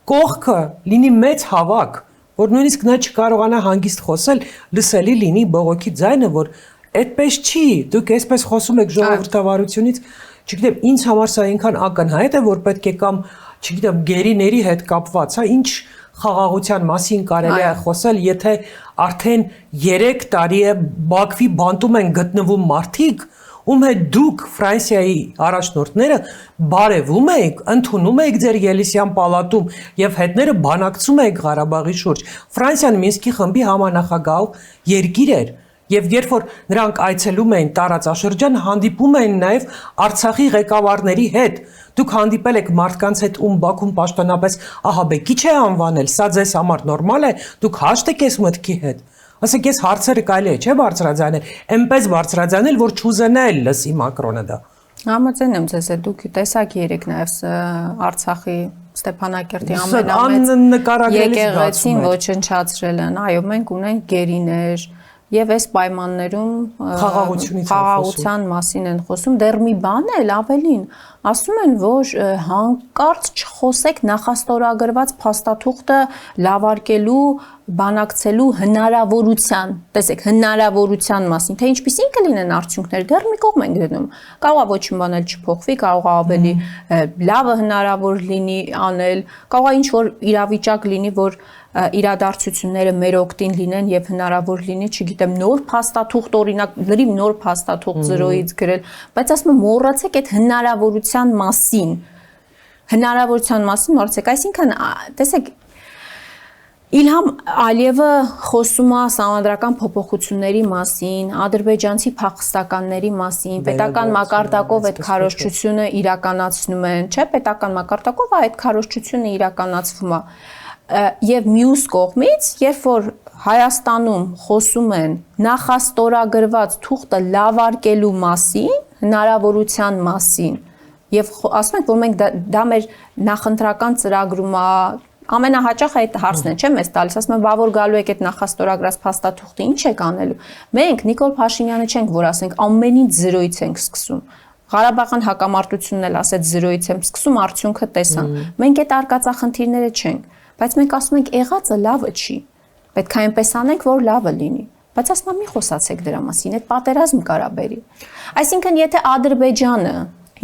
կողքը լինի մեծ հավաք, որ նույնիսկ նա չկարողանա հանգիստ խոսել, լսելի լինի բողոքի ձայնը, որ այդպես չի, դուք այսպես խոսում եք ժողովրդավարությունից, չգիտեմ, ինձ համար սա այնքան ակնհայտ է, որ պետք է կամ, չգիտեմ, գերիների հետ կապված, հա, ինչ խաղաղության մասին կարելի է խոսել, եթե արդեն 3 տարի է Բաքվի բանտում են գտնվում մարդիկ, ում հետ դուք Ֆրանսիայի առաջնորդները բարևում եք, ընդունում եք ձեր Ելիսյան պալատում եւ հետները բանակցում եք Ղարաբաղի շուրջ։ Ֆրանսիան Մինսկի խմբի համանախագահ երկիր էր։ Եվ երբ որ նրանք այցելում էին տարածաշրջան, հանդիպում էին նաև Արցախի ղեկավարների հետ։ Դուք հանդիպել եք մարդկանց հետ, ում Բաքուն պաշտոնապես ահաբեկիչ է անվանել, սա ձեզ համար նորմալ է, դուք հաշտ եք այս մտքի հետ։ Ասեք, ես հարցերը կարելի է չէ բարձրաձայնել, այնպես բարձրաձայնել, որ չուզենա էլ լսի Մակրոնը դա։ Համաձայն եմ ձեզ հետ, դուք տեսակ երեք նաև Արցախի Ստեփանակերտի ամենամեծ եկեղեցին ոչնչացրել են։ Այո, մենք ունենք գերիներ եւ այս պայմաններում խաղաղության մասին են խոսում, դեռ մի բան էլ ավելին, ասում են, որ հանկարծ չխոսեք նախաստորագրված փաստաթուղթը լավարկելու, բանակցելու հնարավորության, տեսեք, հնարավորության մասին, թե ինչպիսին կլինեն արդյունքները, դեռ մի կողմ ենք դնում։ Կարող է ոչ մի բան էլ չփոխվի, կարող է ավելի լավը հնարավոր լինի անել, կարող է ինչ որ իրավիճակ լինի, որ իրադարձությունները մեր օգտին լինեն եւ հնարավոր լինի, չգիտեմ, նոր փաստաթուղթ օրինակ, լրիվ նոր փաստաթուղթ 0-ից գրել, բայց ասում եմ մոռացեք այդ հնարավորության մասին մոռացեք, այսինքն տեսեք Իլհամ Ալիևը խոսում է սահմանադրական փոփոխությունների մասին, ադրբեջանցի փախստականների մասին, պետական մակարդակով այդ քարոզչությունը իրականացնում են, չէ՞, պետական մակարդակով այդ քարոզչությունը իրականացվում է։ Եվ մյուս կողմից, երբ որ Հայաստանում խոսում են նախաստորագրված թուղթը լավարկելու մասին, հնարավորության մասին, եւ ասում ենք, որ մենք դա մեր նախընտրական ծրագրում է, ամենահաճախ այդ հարցն է, չէ՞, մեզ տալիս, ասում են, բա որ գալու եք այդ նախաստորագրած փաստաթուղթը, ինչ եք անելու։ Մենք Նիկոլ Փաշինյանը չենք, որ ասենք ամենից 0-ից ենք սկսում։ Ղարաբաղյան հակամարտությունն էլ ասեց 0-ից եմ սկսում, արդյունքը տեսան։ Մենք այդ արկածախնդիրները չենք, բայց մենք ասում ենք եղածը լավը չի։ Պետք է այնպես անենք, որ լավը լինի։ Բայց ասում եմ, մի խոսացեք դրա մասին, այդ պատերազմ կարա բերի։ Այսինքն, եթե Ադրբեջանը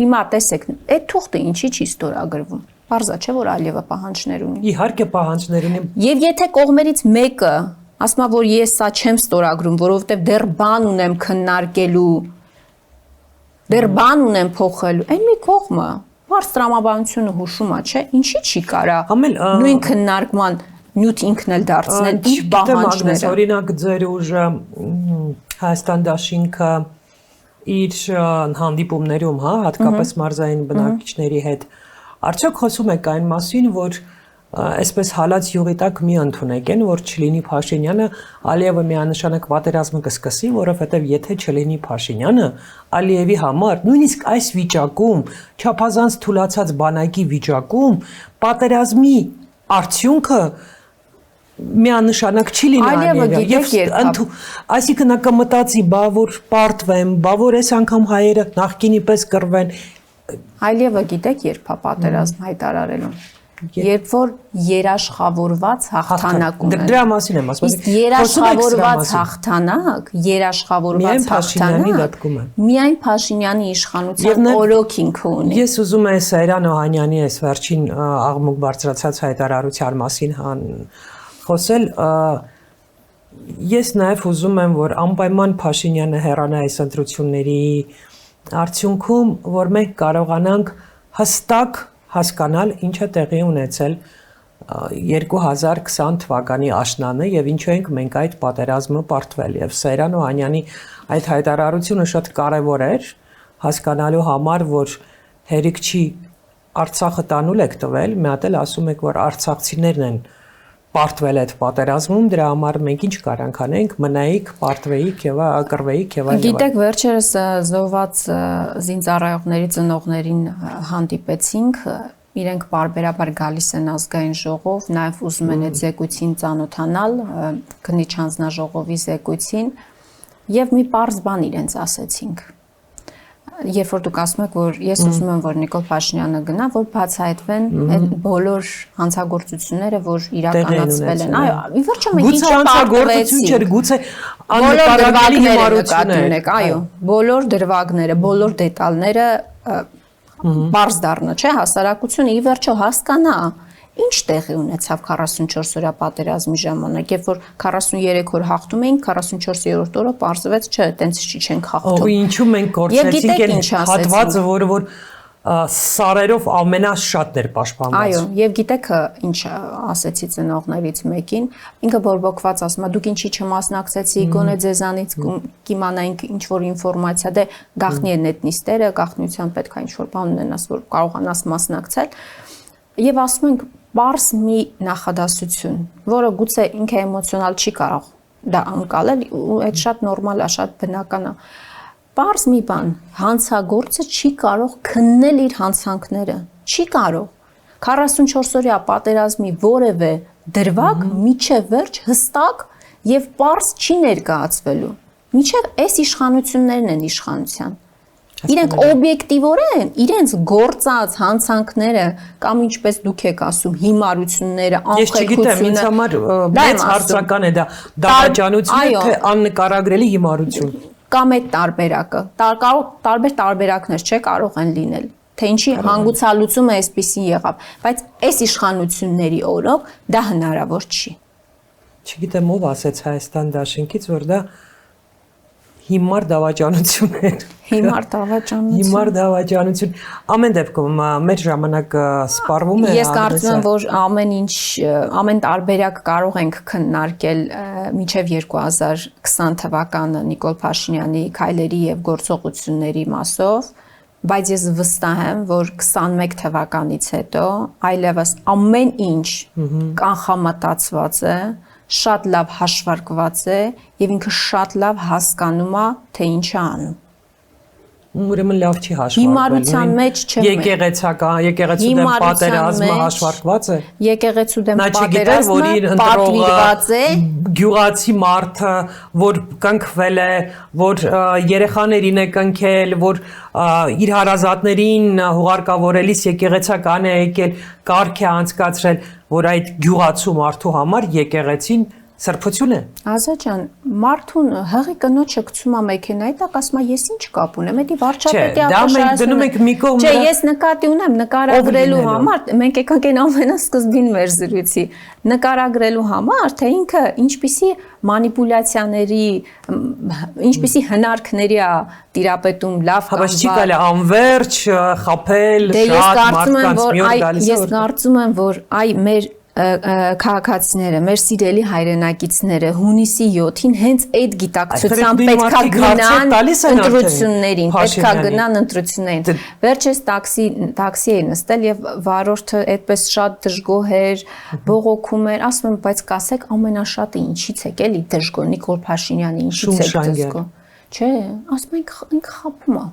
հիմա տեսեք, այդ թուղթը ինչի չի ստորագրվում։ Պարզա չէ, որ Ալիևը պահանջներ ունի։ Իհարկե պահանջներ ունի։ Եվ եթե կողմերից մեկը ասում է, որ ես սա չեմ ստորագրում, որովհետև դեռ բան ունեմ քննարկելու, դեռ բան ունեմ փոխելու, այն մի կողմը Մարս տրամաբանությունը հուշում է, չէ, ինչի չի կարա նույն քննարկման նյութ ինքն էլ դարձնել իր պահանջները։ Օրինակ ձեր ուժը Հայաստան դաշինքը իր հանդիպումներում, հա, հատկապես մարզային բնակիչների հետ, արդյոք խոսում եք այն մասին, որ այսպես հալած յուղի տակ մի ընդունեք են, որ չլինի Փաշինյանը, Ալիևը միանշանակ պատերազմը կսկսի, որովհետև եթե չլինի Փաշինյանը, Ալիևի համար, նույնիսկ այս վիճակում, չափազանց թուլացած բանակի վիճակում, պատերազմի արդյունքը միանշանակ չի լինի Ալիևը, այսինքն նա կմտածի, բա որ պարտվեմ, բա որ այս անգամ հայերը նախկինի պես կռվեն։ Ալիևը գիտեք երբ է պատերազմ հայտարարելու։ Երբ որ երաշխավորված հաղթանակ ունեն։ Դրա մասին եմ ասում։ Իսկ երաշխավորված հաղթանակ միայն Փաշինյանի իշխանության օրոքինքը ունի։ Ես ուզում եմ Սայրան Օհանյանի այս վերջին աղմուկ բարձրացած հայտարարության մասին խոսել։ Ես նաև ուզում եմ, որ անպայման Փաշինյանը հեռանա այս ընտրությունների արդյունքում, որ մենք կարողանանք հստակ հասկանալ ինչ է տեղի ունեցել 2020 թվականի աշնանը եւ ինչու ենք մենք այդ պատերազմը պարտվել եւ Սայրան Օհանյանի այդ հայտարարությունը շատ կարեւոր էր հասկանալու համար, որ հերիք չի Արցախը տանուլ եք տվել, մի հատ էլ ասում եք, որ արցախցիներն են պարտվել այդ պատերազմում, դրա համար մենք ինչ կարանք անենք, մնայիք, պարտվեիք եւ ակրվեիք եւ այլն։ Գիտեք, վերջերս զոհված զինծառայողների ծնողներին հանդիպեցինք, իրենք բարբերաբար գալիս են ազգային ժողով, նաեւ ուզում են այդ զեկույցին ծանոթանալ, քննիչ հանձնաժողովի զեկույցին, եւ մի պարզ բան իրենց ասեցինք։ Երբ որ դուք ասում եք, որ ես ուզում եմ, որ Նիկոլ Փաշինյանը գնա, որ բացահայտվեն այդ բոլոր հանցագործությունները, որ իրականացվել են։ Այո, ի վերջո մենք ինչ պարտվեցինք։ Գուցե աննկարագրելի մարություններ, այո, բոլոր դրվագները, բոլոր դետալները բարձ դառնա, չէ՞, հասարակությունը ի վերջո հասկանա, ինչ տեղի ունեցավ 44 օրյա պատերազմի ժամանակ, երբ որ 43 օր հաղթում էինք, 44-րդ օրը պարզվեց, չէ, տենց չի չենք հաղթում։ Ինչու մենք կորցրեցինք այն հատվածը, որը որ սարերով ամենաշատն էր պաշտպանված։ Այո, եւ գիտեք ինչ ասեցի ծնողներից մեկին, ինքը բորբոքված ասում է, դուք ինչի չմասնակցեցի, գոնե ձեզանից կիմանայինք ինչ որ ինֆորմացիա, դե գախնի են էթնիստերը, գախնիության պետք է ինչ որ բան ունենաս, որ կարողանաս մասնակցել։ Եվ ասում ենք, բարձ մի նախադասություն, որը գուցե ինքը էմոցիոնալ չի կարող դա անցալել, ու այդ շատ նորմալ է, շատ բնական է։ Պարզ մի բան, հանցագործը չի կարող քննել իր հանցանքները, չի կարող։ 44-օրյա պատերազմի որևէ դրվագ միջև վերջ հստակ եւ պարզ չի ներկայացվելու։ Միջև այս իշխանություններն են իշխանության։ Իրենք օբյեկտիվորեն իրենց գործած հանցանքները կամ ինչպես դուք եք ասում հիմարությունները, անխելքությունը։ Ես չգիտեմ, ինձ համար մեծ հարցական է դա դավաճանություն թե աննկարագրելի հիմարություն։ Կամ այդ տարբերակը, տարբեր տարբերակներ չէ կարող են լինել, թե ինչի հանգուցալուծումը այսպեսի եղավ, բայց այս իշխանությունների օրոք դա հնարավոր չի։ Չգիտեմ ով ասեց Հայաստան դաշինքից, որ դա հիմար դավաճանություն է։ Հիմար դավաճանություն։ Հիմար դավաճանություն։ Ամեն դեպքում մեր ժամանակը սպառվում է։ Ես կարծում եմ, որ ամեն տարբերակ կարող ենք քննարկել մինչև 2020 թվականը Նիկոլ Փաշինյանի քայլերի եւ գործողությունների մասով, բայց ես վստահ եմ, որ 21 թվականից հետո այլևս ամեն ինչ կանխամտածված է, շատ լավ հաշվարկված է եւ ինքը շատ լավ հասկանում է, թե ինչ է անում։ Ուրեմն լավ չի հաշվարկվել։ Հիմարության մեջ չեմ։ Եկեղեցու դեմ պատերազմը հաշվարկված է։ Եկեղեցու դեմ պատերազմը պատվիրված է։ Գյուղացի մարդը, որ կնքվել է, որ երեխաներին է կնքել, որ իր հարազատներին հուղարկավորելիս եկեղեցական է եկել, կարգ է անցկացրել, որ այդ գյուղացու մարդու համար եկեղեցին սրբություն է։ Ազատ ջան, մարդուն հղի կնոջը գցում է մեքենայի տակ, ասում է ես ինչ կապ ունեմ, դա վարչապետի ապաշարում է։ Չէ, ես նկատի ունեմ նկարագրելու համար, մենք եկանք այն ամենասկզբին մեր զրույցի, նկարագրելու համար, թե ինքը ինչպիսի մանիպուլյացիաների, ինչպիսի հնարքների է տիրապետում լավ կամ վատ։ Չի կարելի անverջ խաբել շատ մարդկանց մի օր գալիս է։ Ես կարծում եմ, որ այ մեր քաղաքացիները, մեր սիրելի հայրենակիցները հունիսի 7-ին հենց այդ գիտակցությամբ պետքա գնան ընտրություններին, պետքա գնան ընտրություններին։ Վերջերս տաքսի էի նստել եւ վարորդը այդպես շատ դժգոհ էր, բողոքում էր, ասում եմ, բայց կասեք ամենաշատը ինչից եք էլի դժգոհ Նիկոլ Փաշինյանի ինչից եք դժգոհ։ Չէ, ասում ենք ինքը խափում է։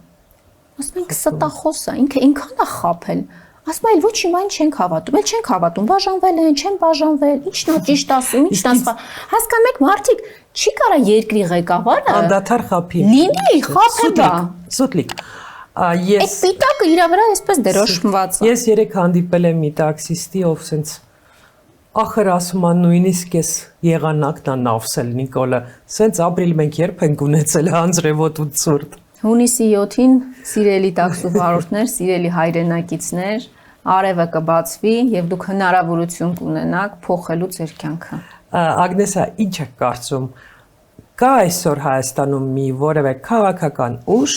Ասում ենք ստախոս է, ինքը ինքան է խափել։ Ասում այլ ոչ հիմա չենք հավատում, էլ չենք հավատում, բաժանվել են, չեն բաժանվել, ինչն է ճիշտ ասում, ինչն է սխալ։ Հասկանում եք, մարդիկ, չի կարա երկրի ղեկավարը անդադար խափի։ Լինի, խափելա։ Սուտլիկ։ Այդ պիտակը իր վրա այսպես դրոշմված է։ Ես երեք հանդիպել եմ մի տաքսիստի, ով սենց ախր ասում է նույնիսկ ես եղանակն է նավսել Նիկոլը, սենց ապրիլ մենք երբ ենք ունեցել հանձրևոտ ու ցուրտ։ Հունիսի 7-ին սիրելի տաքսու վարորդներ, սիրելի հայրենակիցներ, արևը կբացվի եւ դուք հնարավորություն կունենաք փոխելու ձեր կյանքը։ Ագնեսա, ինչ եք կարծում, կա այսօր Հայաստանում մի որևէ քաղաքական ուժ,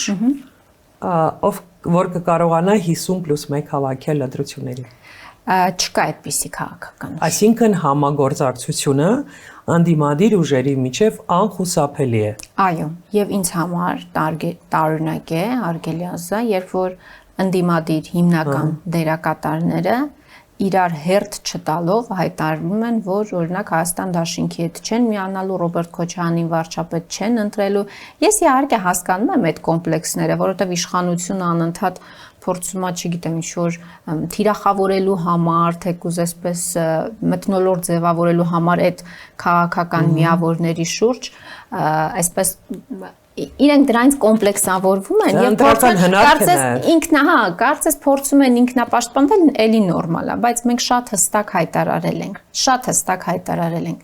որ կկարողանա 50+1 հավաքել ընտրությունների։ Չկա այդպիսի քաղաքական ուժ։ Այսինքն համագործակցությունը անդիմադիր ուժերի միջև անխուսափելի է։ Այո, եւ ինձ համար տարօրինակ է, արգելիազա, երբ որ անդիմադիր հիմնական դերակատարները իրար հերթ չտալով հայտարարում են, որ օրինակ Հայաստան դաշինքի հետ չեն միանալու, Ռոբերտ Քոչարյանին վարչապետ չեն ընտրելու։ Ես իհարկե հասկանում եմ այդ կոմպլեքսները, որովհետև իշխանությունը անընդհատ փորձում է, չգիտեմ, ինչ-որ թիրախավորելու համար, թեկուզ այսպես մթնոլորտ ձևավորելու համար այդ քաղաքական միավորների շուրջ, այսպես իրենք դրանից կոմպլեքսավորվում են եւ կարծես փորձում են ինքնապաշտպանվել, էլի նորմալ է, բայց մենք շատ հստակ հայտարարել ենք,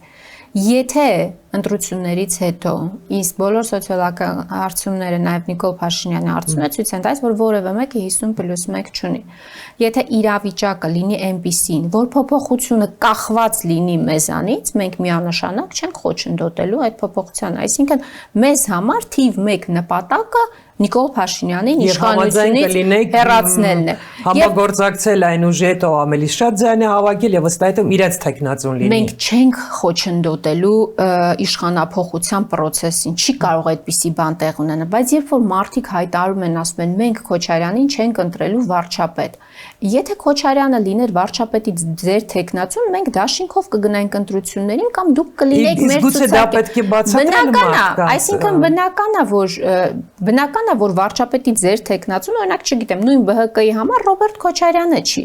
Եթե ընտրություններից հետո իսկ բոլոր սոցիալական հարցումները նաև Նիկոլ Փաշինյանի հարցումները ցույց են տալիս, որ որևէ մեկը 50+1 չունի։ Եթե իրավիճակը լինի այնպիսին, որ փոփոխությունը կախված լինի մեզանից, մենք միանշանակ չենք խոչընդոտելու այդ փոփոխությանը։ Այսինքն մեզ համար թիվ 1 նպատակը Նիկոլ Փաշինյանին իշխանությունից հեռացնելն է։ Համագործակցել այն ուժի հետ, ով ավելի շատ ձայն է հավաքել եւ ըստ այդմ իրենց տեխնացուն լինի։ Մենք չենք խոչընդոտելու իշխանափոխության process-ին, չի կարող այդպիսի բան տեղ ունենալ, բայց երբ որ մարդիկ հայտարարում են, ասում են մենք Քոչարյանին չենք ընտրելու վարչապետ։ Եթե Քոչարյանը լիներ վարչապետի ձեր տեխնացուն, մենք դաշինքով կգնայինք ընտրություններին կամ դուք կլինեիք մեր ցուցակը։ Դա պետք է բացատրել մարդկանց։ Այսինքն բնական է, որ վարչապետի ձեր տեխնացուն, օրինակ, չգիտեմ, նույն ԲՀԿ-ի համար Ռոբերտ Քոչարյանը չի։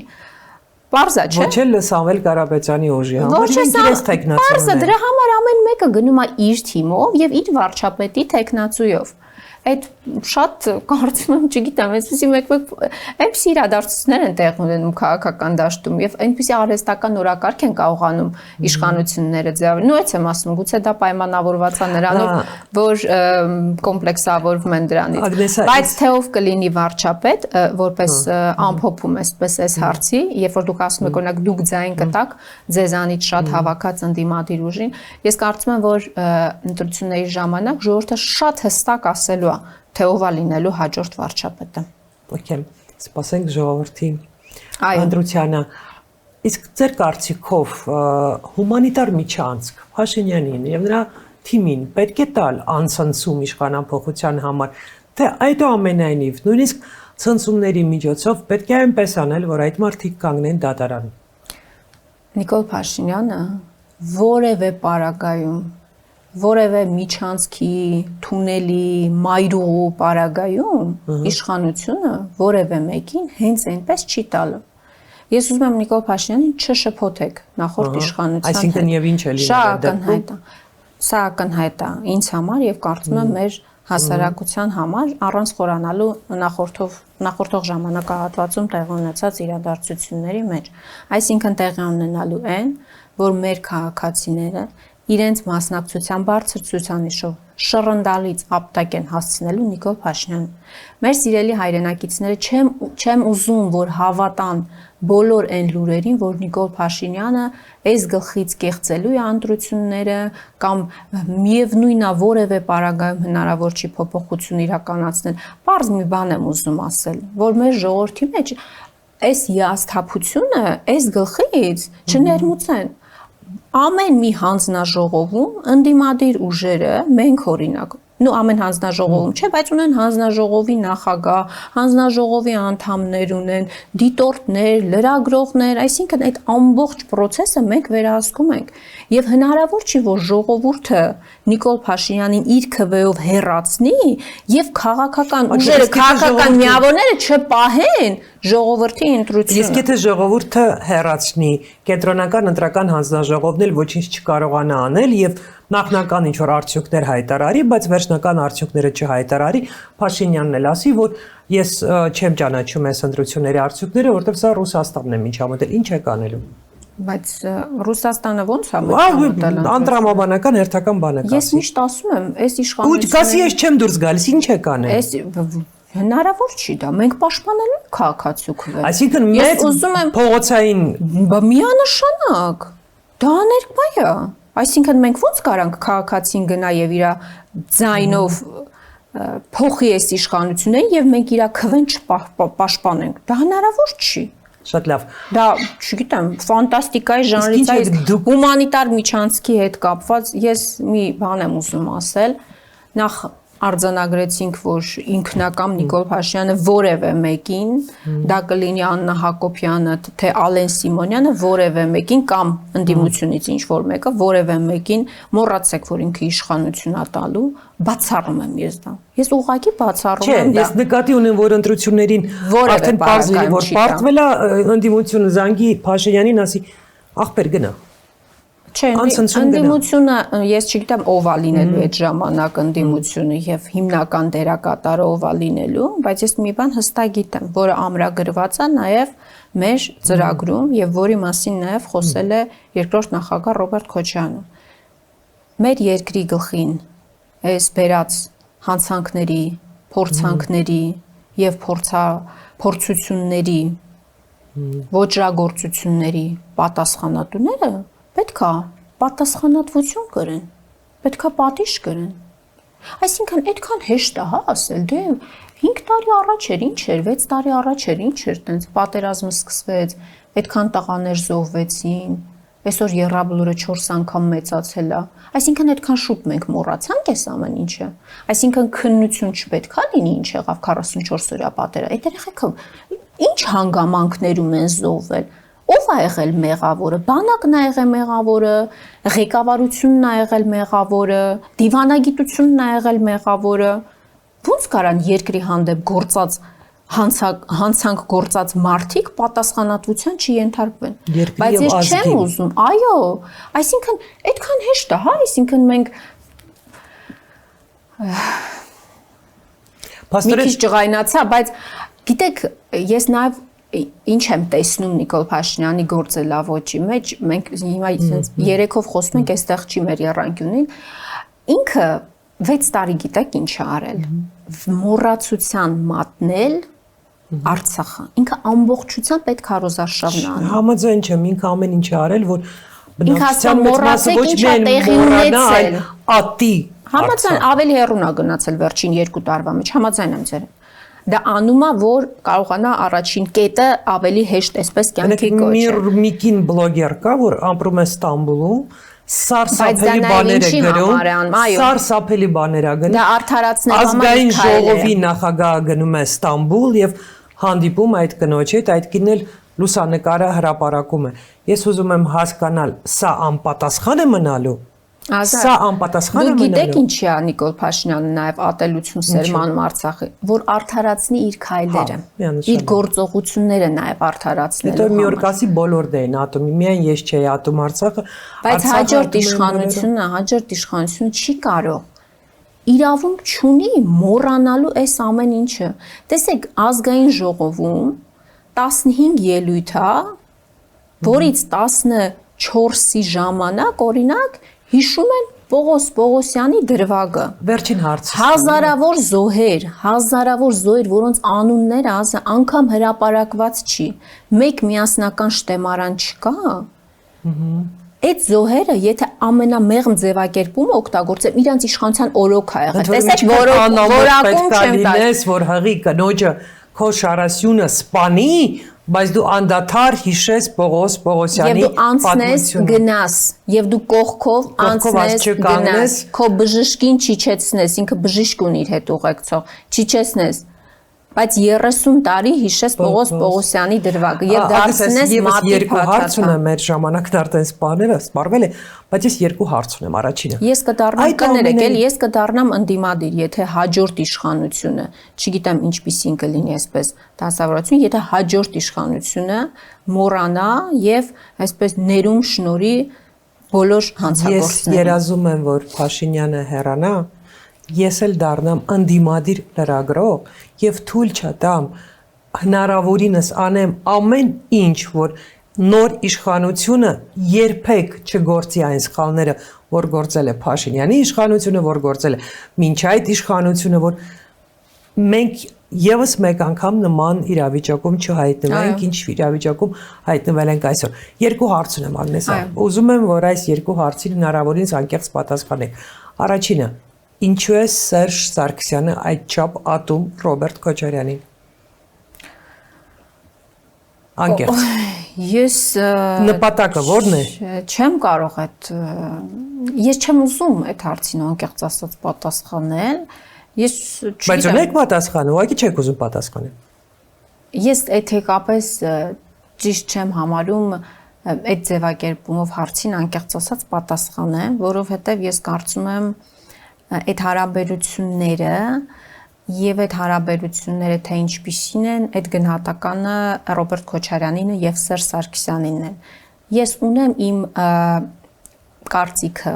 Պարզա, չէ՞։ Ոչ էլ Սամվել Կարապետյանի ուժի համար իրենց տեխնացուն։ Պարզա, դրա համար ամեն մեկը գնում է իր թիմով եւ իր վարչապետի տեխնացույով։ Այդ շատ կարծում եմ, չգիտեմ, այսպեսի մեկ-մեկ այնպիսի իրադարձություններ են տեղ ունենում քաղաքական դաշտում եւ այնպիսի արհեստական օրակարգ են կարողանում իշխանությունները ձևավորել։ Նույնպես եմ ասում, գուցե դա պայմանավորված է նրանով, որ կոմպլեքսավորվում են դրանից։ Բայց թե ով կլինի վարչապետ, որպես ամփոփում էսպես այս հարցի, երբ որ դուք ասում եք, օրինակ դուք ձայն կտակ ձեզանից շատ հավաքած ընդդիմադիր ուժին, ես կարծում եմ, որ ընտրությունների ժամանակ ժողովուրդը շատ հստակ ասելու թե ով է լինելու հաջորդ վարչապետը։ Okay, սպասենք ժողովրդի ընտրությանը։ Իսկ ձեր կարծիքով հումանիտար միջանցք Փաշինյանին եւ նրա թիմին պետք է տալ անցնցում իշխանափոխության համար, թե այդուամենայնիվ նույնիսկ ցնցումների միջոցով պետք է այնպես անել, որ այդ մարդիկ կանգնեն դատարան։ Նիկոլ Փաշինյանը որևէ պարագայում որևէ միջանցքի, թունելի, մայրուղու պարագայում իշխանությունը որևէ մեկին հենց այնպես չի տալու։ Ես ուզում եմ Նիկոլ Փաշինյանին չշփոթեք նախորդ իշխանության։ Այսինքն եւ ինչ է լինել։ Սա ակնհայտ է ինձ համար եւ կարծում եմ մեր հասարակության համար առանց խորանալու նախորդող ժամանակահատվածում տեղի ունեցած իրադարձությունների մեջ։ Այսինքն տեղի ունենալու են, որ մեր քաղաքացիները իրենց մասնակցության բարձր ցուցանիշով շռնդալից ապտակ են հասցնելու Նիկոլ Փաշինյանին։ Մեր սիրելի հայրենակիցները չեմ ուզում, որ հավատան բոլոր այն լուրերին, որ Նիկոլ Փաշինյանը այս գլխից կեղծելու է ընտրությունները կամ միևնույն է որևէ պարագայում հնարավոր չի փոփոխություն իրականացնել։ Պարզ մի բան եմ ուզում ասել, որ մեր ժողովրդի մեջ այս հիասթափությունը այս գլխից չներմուծեն։ Ամեն մի հանձնաժողովում ընդդիմադիր ուժերը մենք օրինակ ամեն հանձնաժողովում չէ, բայց ունեն հանձնաժողովի նախագահ, հանձնաժողովի անդամներ ունեն, դիտորդներ, լրագրողներ, այսինքն այդ ամբողջ process-ը մենք վերահսկում ենք։ Եվ հնարավոր չի, որ ժողովուրդը Նիկոլ Փաշինյանին իր քվեով հեռացնի եւ քաղաքական ուժերը, քաղաքական միավորները չպահեն ժողովրդի ընտրությունը։ Իսկ եթե ժողովուրդը հեռացնի, կենտրոնական ընտրական հանձնաժողովն էլ ոչինչ չկարողանա անել եւ նախնական ինչ որ արդյունքներ հայտարարի, բայց վերջնական արդյունքները չհայտարարի, Փաշինյանն էլ ասի, որ ես չեմ ճանաչում այս ընտրությունների արդյունքները, որովհետեւ սա Ռուսաստանն է միջամտել, ինչ է կանելու։ Բայց Ռուսաստանը ո՞նց է միջամտել։ Անդրամաբանական հերթական բան է կասի։ Ես միշտ ասում եմ, այս իշխանությունը։ Ու կասի ես չեմ դուրս գալիս, ինչ է կանել։ Այս հնարավոր չի դա, մենք պաշտպանելու ենք քաղաքացու քվե։ Այսինքն մեծ փողոցային միանշանակ դա ներկայ է։ Այսինքն մենք ո՞նց կարանք քաղաքացին գնա եւ իր ձայնով փոխի այս իշխանություններին եւ մենք իր քվեն չպաշտպանենք։ Դա հնարավոր չի։ Շատ լավ։ Դա, չգիտեմ, ֆանտաստիկայի ժանրից է, հումանիտար միջանցքի հետ կապված ես մի բան եմ ուզում ասել։ Նախ արձանագրեցինք, որ ինքնակամ Նիկոլ Փաշինյանը որևէ մեկին, դա կլինի Աննա Հակոբյանը, թե Ալեն Սիմոնյանը, որևէ մեկին կամ ընդդիմությունից ինչ որ մեկը, որևէ մեկին մոռացեք, որ ինքը իշխանություն է տալու, բացառում եմ ես դա։ Ես ուղղակի բացառում եմ դա։ Ես նկատի ունեմ, որ ընտրություններին արդեն պարզվել է, որ պարտվել է ընդդիմությունը զանգի Փաշինյանին, ասի ախպեր գնա։ Չէ, ընդդիմությունը, ես չգիտեմ ով է լինելու այդ ժամանակ ընդդիմությունը եւ հիմնական դերակատարը ով է լինելու, բայց ես մի բան հստակ գիտեմ, որը ամրագրված է նաեւ մեր ծրագրում եւ որի մասին նաեւ խոսել է երկրորդ նախագահ Ռոբերտ Քոչարյանը։ մեր երկրի գլխին այս բերած հանցանքների, փորձանքների եւ փորձությունների ոճրագործությունների պատասխանատուները պետքա պատասխանատվություն կրեն, պետքա պատիժ կրեն։ Այսինքն այդքան հեշտ է, հա, ասել, դե 5 տարի առաջ էր, ինչ էր, 6 տարի առաջ էր, ինչ էր, տենց պատերազմը սկսվեց, այդքան տղաներ զոհվեցին, այսօր Եռաբլուրը 4 անգամ մեծացել է։ Այսինքն այդքան շուտ մենք մոռացանք այս ամեն ինչը։ Այսինքն քննություն չպետք է լինի, ինչ եղավ 44 օրյա պատերազմը։ Այդ երեխեքը ինչ հանգամանքներում են զոհվել։ Ո՞վ է եղել մեղավորը։ Բանակն է եղել մեղավորը, ղեկավարությունն է եղել մեղավորը, դիվանագիտությունն է եղել մեղավորը։ Ոնց կարան երկրի հանդեպ գործած հանցանք գործած մարդիկ պատասխանատվության չենթարկվեն։ Բայց ես չեմ ուզում, այո, այսինքն այդքան հեշտ է, հա, այսինքն մենք մի քիչ ջղայնացա, բայց գիտեք, ես նաև ինչ եմ տեսնում Նիկոլ Փաշինյանի գործելավոճի մեջ, մենք հիմա երեքով խոսում ենք, այստեղ չի մեր եռանկյունին, ինքը 6 տարի գիտեք ինչ է արել, մոռացության մատնել Արցախը, ինքը ամբողջությամբ այդ քարոզարշավն է անում։ Համաձայն չեմ, ինքը ամեն ինչ է արել, որ բնակչության մեծ մասը ոչ միայն մոռանալ, ատի։ Համաձայն ավելի հեռուն է գնացել վերջին 2 տարվա մեջ, համաձայն եմ ձեր։ Դա անումա, որ կարողանա առաջին կետը ավելի հեշտ այսպես կյանքի կոչել։ Մի կին բլոգեր կա, որ ապրում է Ստամբուլում, սարսափելի բաներ է գրում, սարսափելի բաներ է գնում։ Դա արդարացնելու համար ազգային ժողովի նախագահը գնում է Ստամբուլ եւ հանդիպում այդ կնոջ հետ, այդ կինն էլ լուսանկարը հրապարակում է։ Ես ուզում եմ հասկանալ, սա անպատասխան է մնալու։ Սա անպատասխան է մնալու։ Դուք գիտեք ինչի է Նիկոլ Փաշինյանը նաև ատելություն սերմանում Արցախի, որ արդարացնի իր քայլերը, իր գործողությունները նաև արդարացնելու համար։ Հետո մի օր կասի բոլորն են ատում, միայն ես չէի ատում Արցախը։ Բայց հաջորդ իշխանությունը չի կարող իրավունք չունի մոռանալու այս ամեն ինչը։ Տեսեք, ազգային ժողովում 15 ելույթ է, որից 14-ի ժամանակ օրինակ հիշում են Պողոս Պողոսյանի դրվագը։ Վերջին հարցը։ Հազարավոր զոհեր, որոնց անունները անգամ հրապարակված չի։ Մեկ միասնական շտեմարան չկա։ Այդ զոհերը, եթե ամենամեղմ ձևակերպումը օգտագործեմ, իրանց իշխանության օրոք է եղել։ Տեսեք, որակում չեմ տալիս, որ հղի կնոջը քո շարասյունը սպանի, բայց դու անդադար հիշես Պողոս Պողոսյանի պատմությունը։ Գնաս, եւ դու կողքով անցնես, գնաս, քո բժշկին չիչեցնես, ինքը բժիշկ ունի իր հետ ուղեկցող, չիչեցնես։ Բայց 30 տարի հիշես Պողոս Պողոսյանի դրվագը եւ դարձնես մատի երկու հարց ունեմ, մեր ժամանակն արդեն սպառվել է, բայց ես երկու հարց ունեմ, առաջինը։ Ես կդառնամ կներեք, ես կդառնամ ընդդիմադիր, եթե հաջորդ իշխանությունը, չգիտեմ ինչպիսին կլինի այսպես դասավորություն, եթե հաջորդ իշխանությունը մոռանա եւ այսպես ներում շնորի բոլոր հանցագործներին։ Ես երազում եմ, որ Փաշինյանը հեռանա, ես էլ դառնամ ընդդիմադիր լրագրող եւ թույլ չտամ հնարավորինս անեմ ամեն ինչ, որ նոր իշխանությունը երբեք չգործի այն սխալները, որ գործել է Փաշինյանի իշխանությունը, որ գործել է մինչ այդ իշխանությունը, որ մենք եւս մեկ անգամ նման իրավիճակում չհայտնվենք, ինչ իրավիճակում հայտնվել ենք այսօր։ Երկու հարց ունեմ, Ագնեսա։ Ուզում եմ, որ այս երկու հարցին հնարավորինս անկեղծ պատասխանեք։ Առաջինը, ինչու է Սերժ Սարգսյանը այդչափ ատում Ռոբերտ Քոչարյանին։ Անկեղծ։ Ես նպատակը ո՞րն է։ Չեմ կարող ես չեմ ուզում այդ հարցին անկեղծ ասած պատասխանել։ Ես չգիտեմ։ Բայց ունեք պատասխան, ուղղակի չեք ուզում պատասխանել։ Ես էթիկապես ճիշտ չեմ համարում այդ ձևակերպումով հարցին անկեղծ ասած պատասխանեմ, որովհետև ես կարծում եմ այդ հարաբերությունները եւ այդ հարաբերությունները թե ինչպիսին են, այդ գնահատականը Ռոբերտ Քոչարյանինը եւ Սերժ Սարգսյանինն են։ Ես ունեմ իմ կարծիքը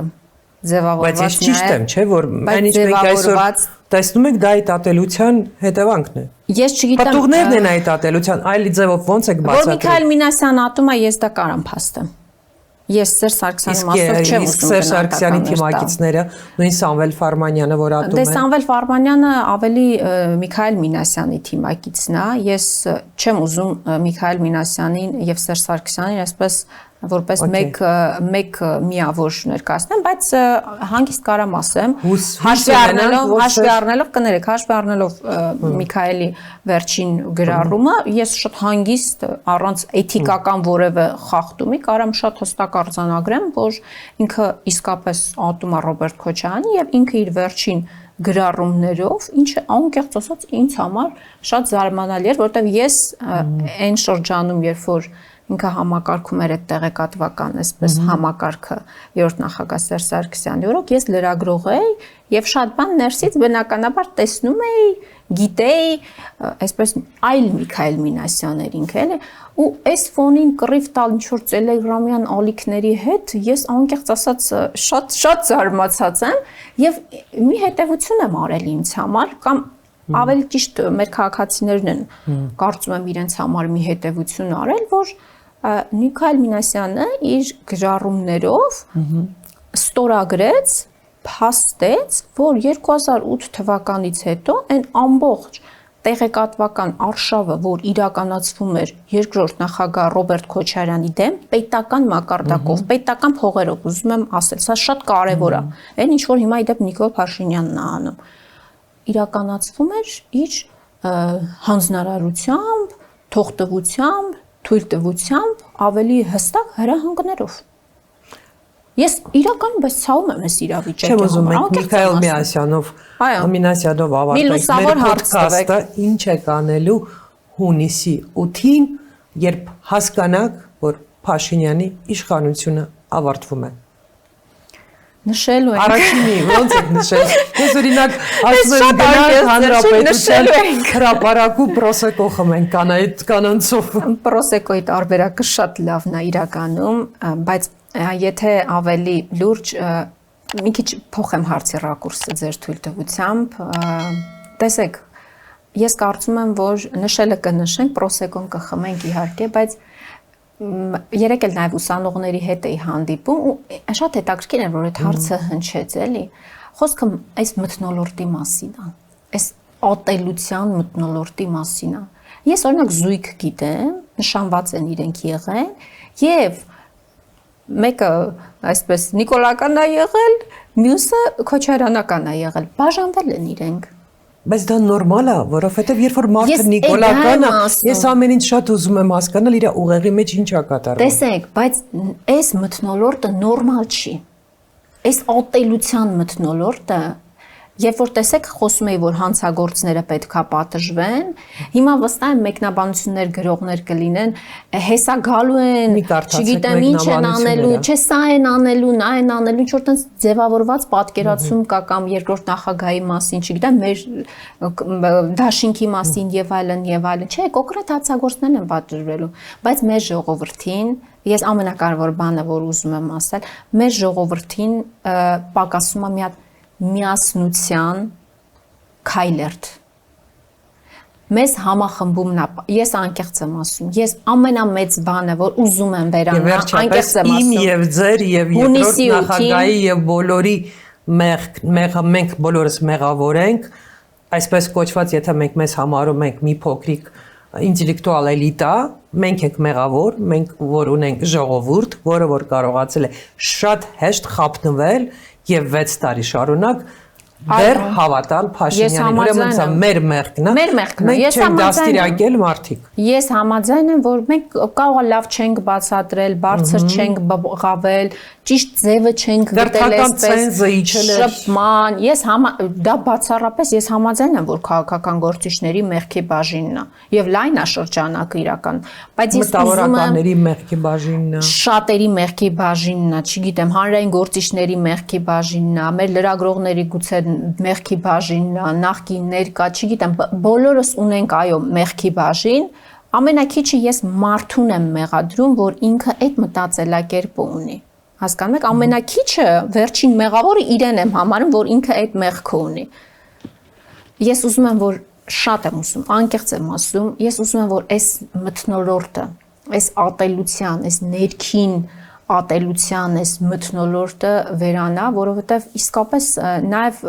ձևավորված։ Բայց ես ճիշտ եմ, չէ՞, որ այնինչ մենք այսօր տեսնում ենք դա այդ ատելության հետևանքն է։ Ես չգիտեմ։ Պատուղներն են այդ ատելության, այլ ձևով ոնց եք բացատրում։ Որ Միքայել Մինասյան ատում է, ես դա կարամ փաստեմ։ Ես Սերժ Սարգսյանի մասով չեմ ուզում Սերժ Սարգսյանի թիմակիցները, նույն Սամվել Ֆարմանյանը, որ ատում է։ Դե Սամվել Ֆարմանյանը ավելի Միքայել Մինասյանի թիմակիցն է։ Ես չեմ ուզում Միքայել Մինասյանին եւ Սերժ Սարգսյանին այսպես որպես մեկ միավոր ներկայացնեմ, բայց հանգիստ կարամ ասեմ, հաշվի առնելով Միքայելի վերջին գրառումը, ես շատ հանգիստ առանց էթիկական որևէ խախտումի կարամ շատ հստակ արձանագրեմ, որ ինքը իսկապես ատում է Ռոբերտ Քոչարյանին եւ ինքը իր վերջին գրառումներով, ինչը անկեղծ ասած ինձ համար շատ զարմանալի էր, որովհետեւ ես այն շրջանում, երբ որ ինքը համակարգում էր այդ տեղեկատվական, այսպես համակարգը երրորդ նախագահ Սերժ Սարգսյանի օրոք, ես լրագրող էի եւ շատ բան ներսից բնականաբար տեսնում էի, գիտեի, այսպես այլ Միքայել Մինասյաններ ինքը էլի, ու այս ֆոնին կռիվ տալ ինչ որ տելեգրամյան ալիքների հետ, ես անկեղծ ասած շատ զարմացած եմ եւ մի հետեւություն եմ արել ինձ համար կամ ավելի ճիշտ մեր քաղաքացիներն են կարծում եմ իրենց համար մի հետեւություն արել, որ Միքայել Մինասյանը իր գրառումներով ստորագրեց, փաստեց, որ 2008 թվականից հետո այն ամբողջ տեղեկատվական արշավը, որ իրականացվում էր երկրորդ նախագահ Ռոբերտ Քոչարյանի դեմ, պետական մակարդակով, պետական փողերով, ուզում եմ ասել, սա շատ կարևոր է։ Այն ինչ որ հիմա իդեպ Նիկոլ Փաշինյանն է անում, իրականացվում էր իր հանձնարարությամբ, թողտվությամբ, թույլտվությամբ, ավելի հստակ հրահանգներով։ Ես իրականում բայց ցավում եմ այս իրավիճակի համար։ Չեմ ուզում մենք Միքայել Մինասյանով ավարտենք մեր ոդքասթը, ինչ է կանելու հունիսի 8-ին, երբ հասկանանք, որ Փաշինյանի իշխանությունը ավարտվում է։ Նշելու ենք։ Առաջինի, ոնց եք նշել։ Ես օրինակ ասում եմ գնանք հանրապետության հրապարակու պրոսեկո խմենք կանանցով։ Պրոսեկոյի տարբերակը շատ լավն է իրականում, բայց եթե ավելի լուրջ մի քիչ փոխեմ հարցի ռակուրսը ձեր թույլտվությամբ, տեսեք, ես կարծում եմ, որ նշելը կնշենք, պրոսեկոն կխմենք իհարկե, բայց երեք էլ նաև ուսանողների հետ էի հանդիպում ու շատ հետաքրքիր էր, որ այդ հարցը հնչեց, էլի։ Խոսքը այս մթնոլորտի մասին է, այս ատելության մթնոլորտի մասին է։ Ես օրինակ զույգ գիտեմ, նշանված են իրենք եղել եւ մեկը այսպես նիկոլական է եղել, մյուսը քոչարյանական է եղել, բաժանվել են իրենք։ Բայց դա նորմալ է, որովհետև երբ որ մարդը նիկոլական է, ես ամեն ինչ շատ ուզում եմ հասկանալ իր ուղեղի մեջ ինչ է կատարվում։ Տեսեք, բայց այս մթնոլորտը նորմալ չի։ Այս ատելության մթնոլորտը, երբ որ տեսեք խոսում էի, որ հանցագործները պետքա պատժվեն, հիմա վստահ եմ մեկնաբանություններ գրողներ կլինեն, հեսա գալու են, չգիտեմ ինչ են անելու, չէ սա են անելու, նա են անելու, ինչ որ տենց ձևավորված պատկերացում կա կամ երկրորդ նախագահի մասին, չգիտեմ, մեր դաշինքի մասին եւ այլն, չէ, կոնկրետ հանցագործներն են պատժվելու, բայց մեր ժողովրդին ես ամենակարևոր բանը, որ ուզում եմ ասել, մեր ժողովրդին պակասում է մի հատ միասնության քայլերթ։ Մեզ համախմբումն է, ես անկեղծ եմ ասում, ես ամենամեծ բանը, որ ուզում եմ վերանալ, անկեղծ եմ ասում։ Իմ եւ ձեր եւ երկրորդ նախագահի եւ բոլորի մենք բոլորս մեղավոր ենք, այսպես կոչված, եթե մենք մեզ համարում ենք մի փոքրիկ ինտելեկտուալ էլիտա, մենք ենք մեղավոր, մենք որ ունենք ժողովուրդ, որը որ կարողացել է շատ հեշտ խափնվել եւ 6 տարի շարունակ դեռ հավատալ Փաշինյանին, ուրեմն սա մեր մեղքն է։ Մեր մեղքն է։ Ես դաստիարակել մարդիկ։ Ես համաձայն եմ, որ մենք կարող է լավ չենք բացատրել, բարձր չենք բղավել, ճիշտ ձևը չենք գտել այսպես շփման։ Դա բացառապես ես համաձայն եմ, որ քաղաքական գործիչների մեղքի բաժինն է եւ լայնաշրջանակը իրական, բայց ես ուզում եմ մեղքի բաժինն է, շատերի մեղքի բաժինն է, չգիտեմ, հանրային գործիչների մեղքի բաժինն է, մեր լրագրողների գուցե մեղքի բաժինն է, նախկին ներկա, չգիտեմ, բոլորս ունենք այո մեղքի բաժին, ամենակիչը ես մարդուն եմ մեղադրում, որ ինքը այդ մտածելակերպը ունի։ Հասկանում եք, ամենակիչը վերջին մեղավորը իրեն եմ համարում, որ ինքը այդ մեղքը ունի։ Ես ուզում եմ, որ շատ եմ ուզում, անկեղծ եմ ասում, ես ուզում եմ, որ այս մթնոլորտը, այս ատելության, այս ներքին ատելության այս մթնոլորտը վերանա, որովհետև իսկապես նաև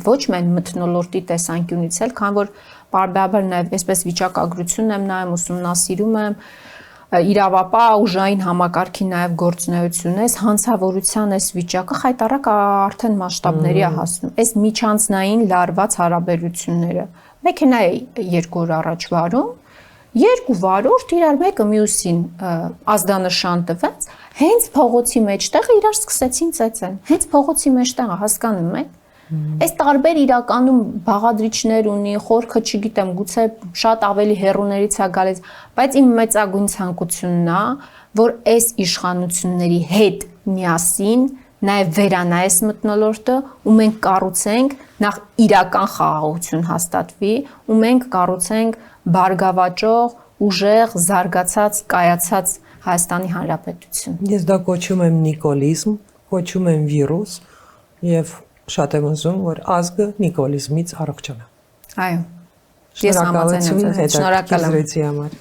ոչ միայն մթնոլորտի տեսանկյունից էլ, քան որ բարբերաբար նաև այսպես վիճակագրություն եմ նայում, ուսումնասիրում եմ, իրավապահ ուժային համակարգի նաև գործունեություն է, հանցավորության այս վիճակը խայտառակ արդեն մասշտաբների է հասնում։ Այս միջանձնային լարված հարաբերությունները։ Մեքենա է 2 օր առաջ վարում, 2 վարորդ իրար մեկը մյուսին ազդանշան տվեց, հենց փողոցի մեջտեղը իրար սկսեցին ծեծել։ Հենց փողոցի մեջտեղը, հասկանում եք։ Այս տարբեր իրականում բաղադրիչներ ունի, խորքը, չգիտեմ, գուցե շատ ավելի հեռուներից է գալիս, բայց իմ մեծագույն ցանկությունն է, որ այս իշխանությունների հետ միասին նաև վերանա այս մթնոլորտը, ու մենք կառուցենք նախ իրական խաղաղություն հաստատվի, ու մենք կառուցենք բարգավաճող, ուժեղ, զարգացած, կայացած Հայաստանի Հանրապետություն։ Ես դա կոչում եմ նիկոլիզմ, կոչում եմ վիրուս եւ շատ եմ ուզում, որ ազգը նիկոլիզմից առողջանա։ Այո։ Ես համաձայն եմ։ Շնորհակալ եմ զրույցի համար։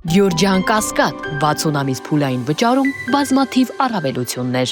Գյուրջան Կասկադ 60 ամիս փուլային վճարում բազմաթիվ առավելություններ